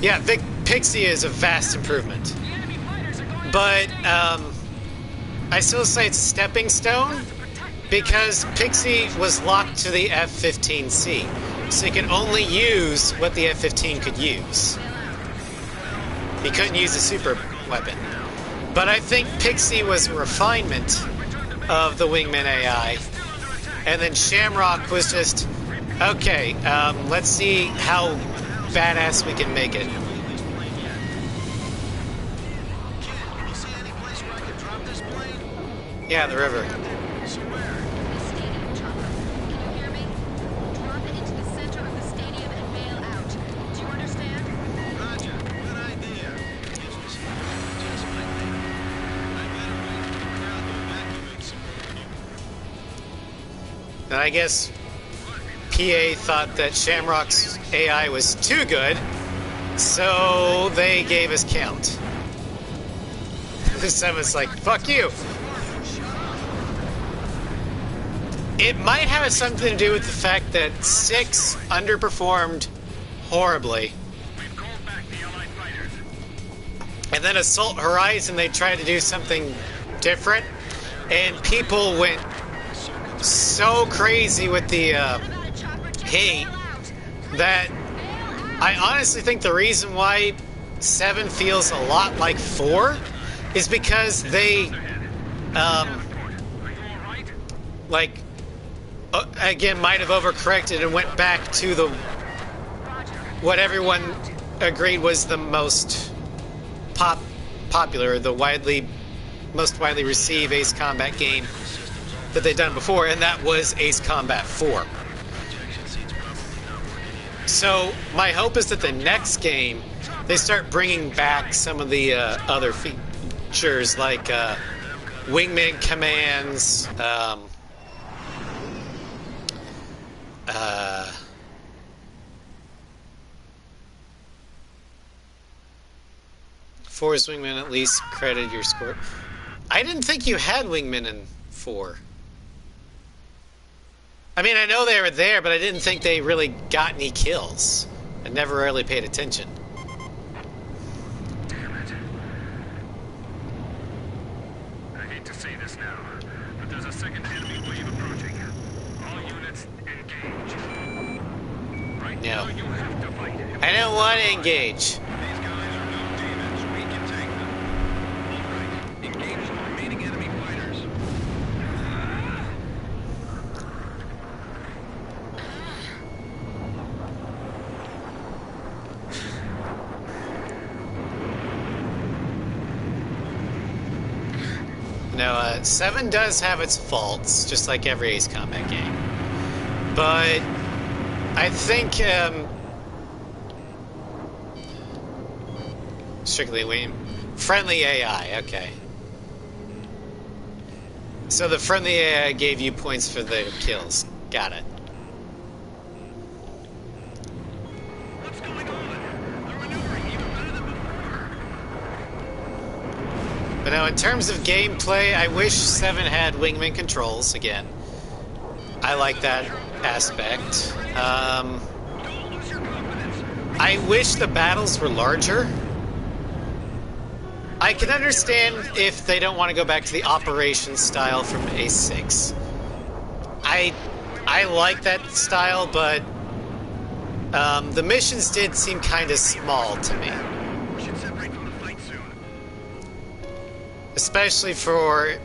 Yeah, Pixie is a vast improvement. But I still say it's a stepping stone, because Pixie was locked to the F-15C, so he could only use what the F-15 could use. He couldn't use a super weapon. But I think Pixie was a refinement of the Wingman AI, and then Shamrock was just, okay, let's see how badass we can make it. Yeah, the river. The stadium, Chopper. Can you hear me? Drop it into the center of the stadium and bail out. Do you understand? Roger. Good idea. Just like that. I better wait for the crowd to evacuate some more. And I guess PA thought that Shamrock's AI was too good, so they gave us count. Someone's like, fuck you. It might have something to do with the fact that 6 underperformed horribly. We've called back the Allied fighters. And then Assault Horizon, they tried to do something different. And people went so crazy with the hate that I honestly think the reason why 7 feels a lot like 4 is because they, again, might have overcorrected and went back to the what everyone agreed was the most popular, the most widely received Ace Combat game that they'd done before, and that was Ace Combat 4. So my hope is that the next game they start bringing back some of the other features like wingman commands. Four's wingman at least credit your score. I didn't think you had wingmen in 4. I mean, I know they were there, but I didn't think they really got any kills. I never really paid attention. Damn it. I hate to say this now, but there's a second enemy wave approaching. All units engage. Right No. now you have to fight. I don't want to engage. These guys are no demons. We can take them. All right. Engage the remaining enemy fighters. no, 7 does have its faults, just like every Ace Combat game. But I think strictly friendly AI, okay. So the friendly AI gave you points for the kills. Got it. What's going on? They're maneuvering even better than before. But now in terms of gameplay, I wish 7 had wingman controls again. I like that aspect. Don't lose your confidence. I wish the battles were larger. I can understand if they don't want to go back to the operation style from A6. I like that style, but the missions did seem kind of small to me. We should separate from the fight soon. Especially for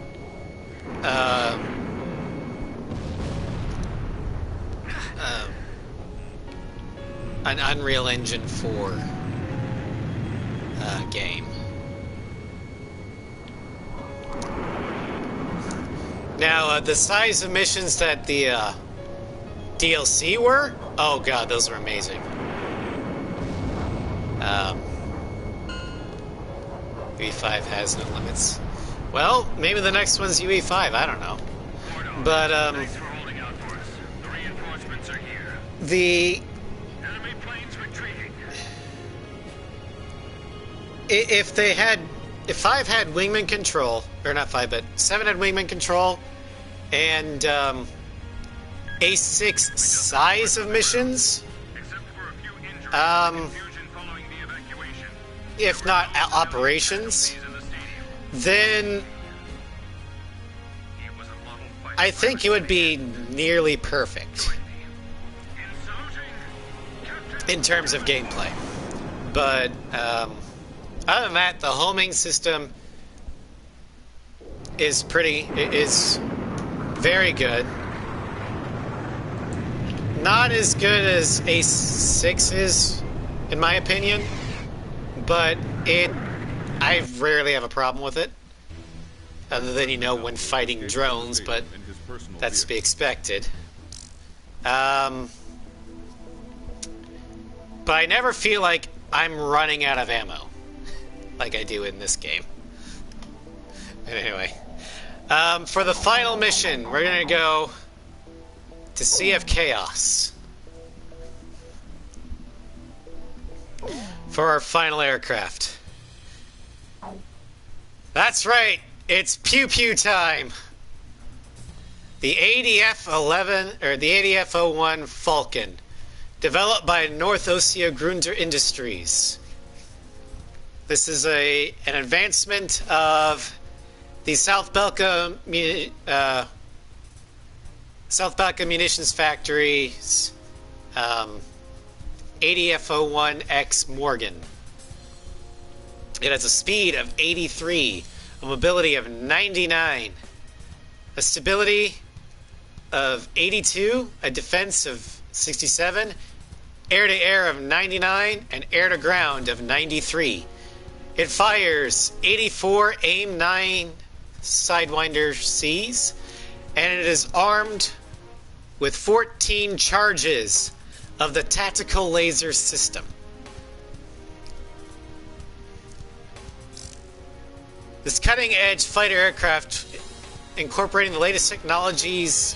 an Unreal Engine 4 game. Now, the size of missions that the DLC were, oh god, those were amazing. UE5 has no limits. Well, maybe the next one's UE5, I don't know. But, Thanks for holding out for us. The reinforcements are here. the... Enemy planes retreating. If 5 had wingman control, or not 5, but 7 had wingman control, and A6 size of missions, Except for a few injuries Um, and confusion following the evacuation. if not operations, He's in the stadium. then He was a model fighter. I think it would be nearly perfect In saluting, Captain in terms of gameplay. But other than that, the homing system is very good. Not as good as A6 is, in my opinion, but I rarely have a problem with it. Other than, when fighting drones, but In his personal that's to be vehicle. expected. But I never feel like I'm running out of ammo, like I do in this game. Anyway, for the final mission, we're gonna go to Sea of Chaos for our final aircraft. That's right, it's pew pew time. The ADF-11 or the ADF-01 Falcon, developed by North Ossia Grunder Industries. This is an advancement of the South Belka Munitions Factory's ADF-01X Morgan. It has a speed of 83, a mobility of 99, a stability of 82, a defense of 67, air-to-air of 99, and air-to-ground of 93. It fires 84 AIM-9 Sidewinder Cs, and it is armed with 14 charges of the tactical laser system. This cutting-edge fighter aircraft, incorporating the latest technologies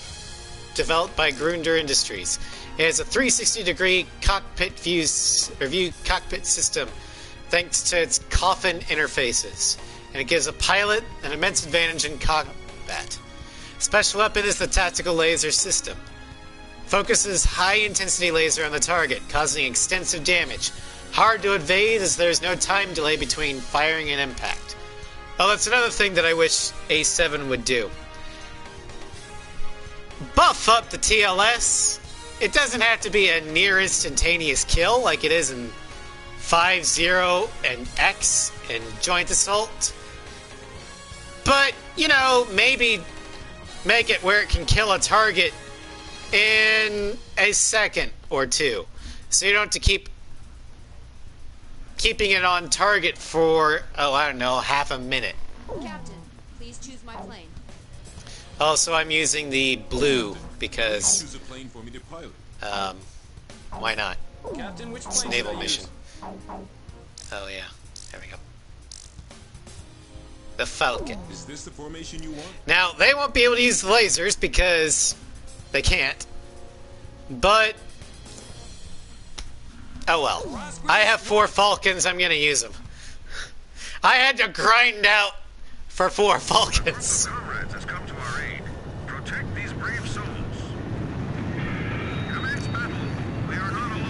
developed by Grunder Industries, it has a 360-degree cockpit view cockpit system, thanks to its coffin interfaces, and it gives a pilot an immense advantage in combat. Special weapon is the tactical laser system. Focuses high-intensity laser on the target, causing extensive damage. Hard to evade as there is no time delay between firing and impact. Oh, that's another thing that I wish A7 would do. Buff up the TLS. It doesn't have to be a near instantaneous kill like it is in 5-0 and X and Joint Assault. But, maybe make it where it can kill a target in a second or two. So you don't have to keep keeping it on target for, half a minute. Captain, please choose my plane. Also, I'm using the blue because, Choose a plane for me to pilot. why not? Captain, which It's a plane should naval I mission. use? Oh yeah, there we go. The Falcon. Is this the formation you want? Now, they won't be able to use the lasers because they can't. But, oh well. I have 4 Falcons, I'm gonna use them. I had to grind out for 4 Falcons. Comrades has come to our aid. Protect these brave souls. Commence battle. We are not alone.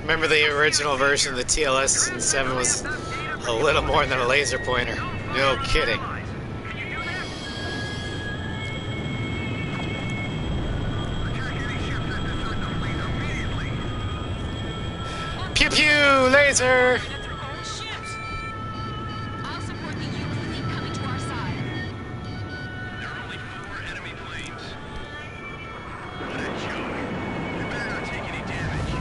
Remember the original version of the TLS in 7 was a little more than a laser pointer. No kidding. Can you do that? Attack any ships that desert the fleet immediately. Pew pew, laser! At their own ships. I'll support the Uke fleet coming to our side. There are only 4 enemy planes. What a joke. You better not take any damage.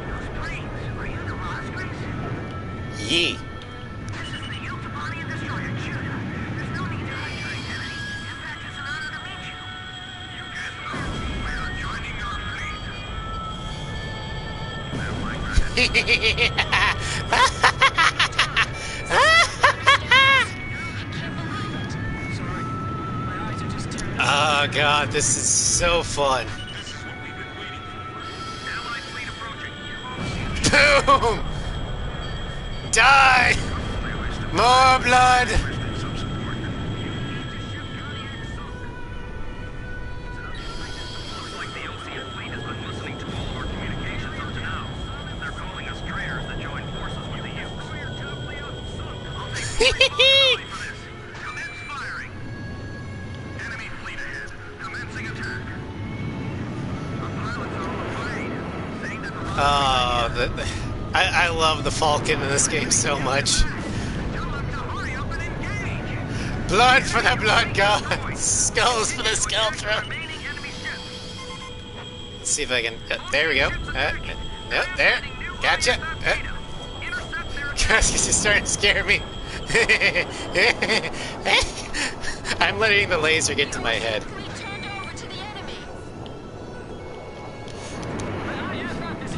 Those planes, are you the Ospreys? Yee. This is the Uke Body and Destroyer, Judah. There's no need to hide your identity. In fact, it's an honor to meet you. You guessed it. We are joining your fleet. They're like Sorry, my eyes are just tearing up. Oh god, this is so fun. This is what we've been waiting for. Allied fleet approaching. Boom! Die! More blood! Requesting some support. Looks like the OCS fleet has been listening to all of our communications up to now. They're calling us traitors that joined forces with the Ukes. I'll take full responsibility for this. Commence firing. Enemy fleet ahead. Commencing attack. The pilots are on the plane, saying that the I love the Falcon in this game so much. Tell them to hurry up and engage. Blood for the blood god! Skulls for the skull throat! Remaining enemy ships. Let's see if I can. There we go. No, there. Gotcha. Intercept their Gosh, this is starting to scare me. I'm letting the laser get to my head. Fleet turned over to the enemy.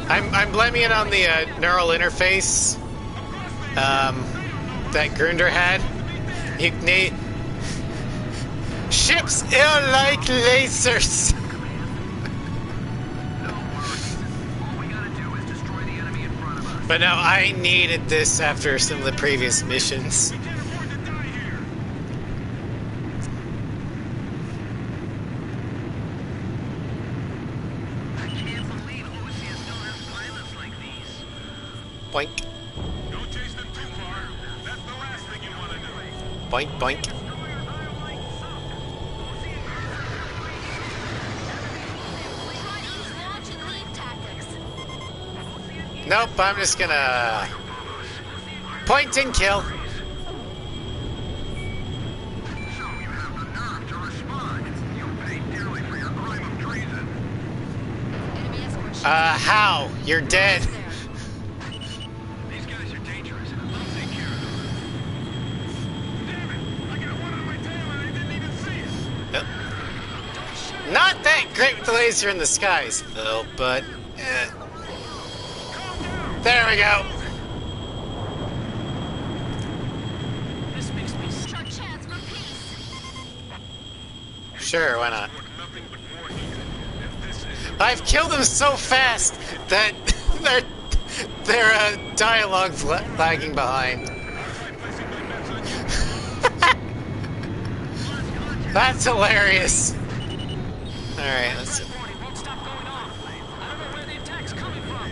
I'm blaming it on the neural interface that Grunder had. You need ships are like lasers. All we gotta do is destroy the enemy in front of us. But no, I needed this after some of the previous missions. We can't afford to die here. I can't believe OCS still has pilots like these. Boink, Don't chase them too far. That's the last thing you want to do. boink, boink. Try to use launch and lead tactics. Nope, I'm just gonna point and kill. So you have the nerve to respond. You paid dearly for your crime of treason. Enemy escort ship. How? You're dead. There. These guys are dangerous. I'll take care of them. Damn it! I got one on my tail and I didn't even see it. Nope. Not that great with the laser in the skies, though, but... There we go. This makes me sick. Our chance for peace. Sure, why not? Nothing but more heat. If this is I've killed them so fast that their dialogue's lagging behind. placing my bets on you. That's hilarious. Alright, let's see. 40 won't stop going off. I don't know where the attack's coming from.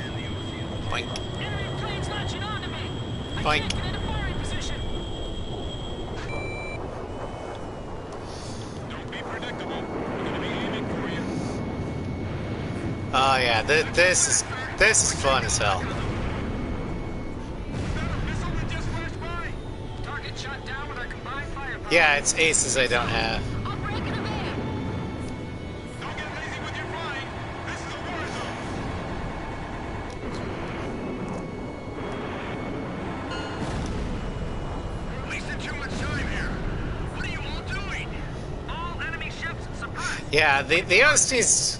Boink, Enemy planes launching onto me. I Boink. can't get into firing position. Don't be predictable. We're going to be aiming for you. Oh yeah, this is fun as hell. Is that a missile that just flashed by? Target shot down with our combined firepower. Yeah, it's aces I don't have. I'll break in a van. Don't get lazy with your flying. This is a war zone. Yeah, the OST's...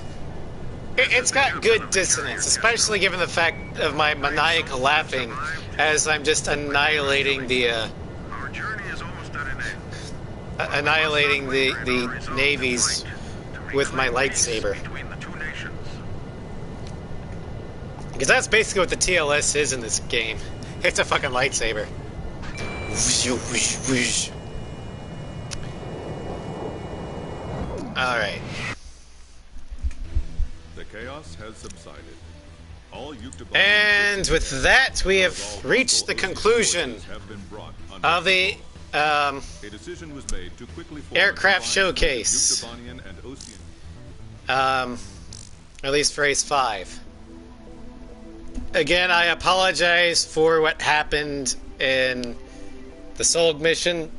It's got good dissonance, especially given the fact of my maniacal laughing as I'm just annihilating the Our journey is almost at an end. annihilating the navies with my lightsaber. Between the two nations. Because that's basically what the TLS is in this game. It's a fucking lightsaber. Alright. The chaos has subsided. All Yuktobanian And with that, we have reached the conclusion have been brought under of the a decision was made to quickly form aircraft a showcase. Yuktobanian and Osean. At least for Ace 5. Again, I apologize for what happened in the Solg mission.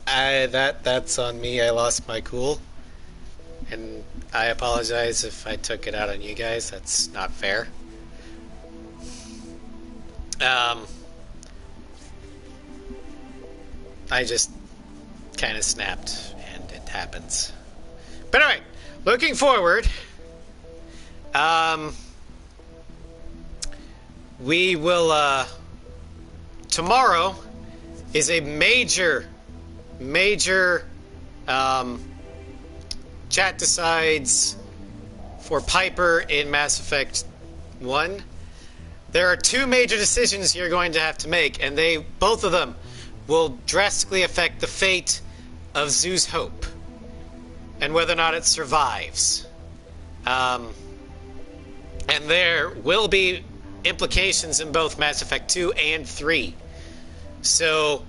That's on me. I lost my cool. And I apologize if I took it out on you guys. That's not fair. I just kind of snapped, and it happens. But anyway, looking forward, we will, tomorrow is a major chat decides for Piper in Mass Effect 1. There are two major decisions you're going to have to make, and both of them will drastically affect the fate of Zoo's Hope and whether or not it survives. And there will be implications in both Mass Effect 2 and 3. So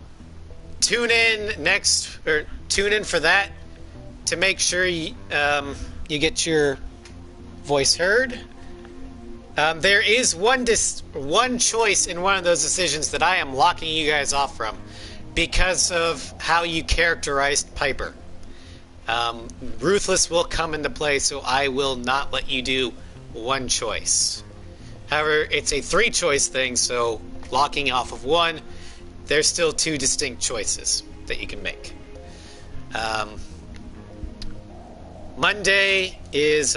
tune in for that to make sure you get your voice heard. There is one choice in one of those decisions that I am locking you guys off from because of how you characterized Piper. Ruthless will come into play, so I will not let you do one choice. However, it's a 3-choice thing, so locking off of one, there's still 2 distinct choices that you can make. Monday is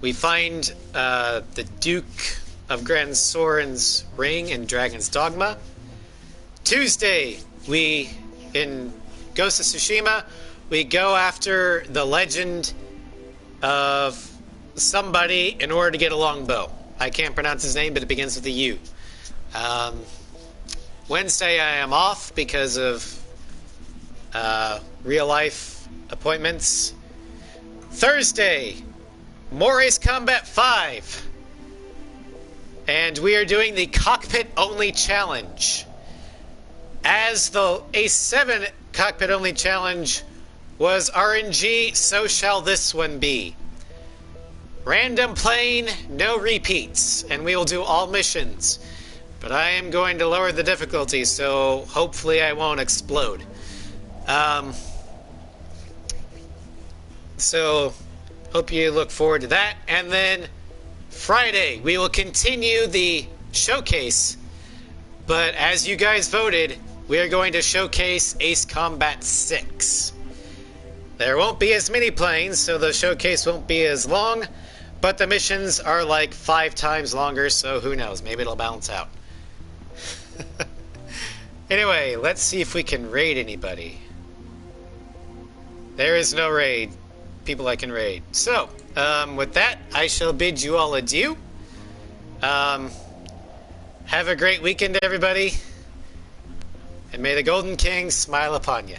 we find the Duke of Grand Soren's ring in Dragon's Dogma. Tuesday, in Ghost of Tsushima, we go after the legend of somebody in order to get a longbow. I can't pronounce his name, but it begins with a U. Wednesday, I am off because of real-life appointments. Thursday, more Ace Combat 5. And we are doing the cockpit-only challenge. As the Ace 7 cockpit-only challenge was RNG, so shall this one be. Random plane, no repeats, and we will do all missions. But I am going to lower the difficulty, so hopefully I won't explode. So, hope you look forward to that. And then Friday, we will continue the showcase. But as you guys voted, we are going to showcase Ace Combat 6. There won't be as many planes, so the showcase won't be as long. But the missions are like 5 times longer, so who knows? Maybe it'll balance out. Anyway, let's see if we can raid anybody. There is no raid. People I can raid. So, with that, I shall bid you all adieu. Have a great weekend, everybody. And may the Golden King smile upon you.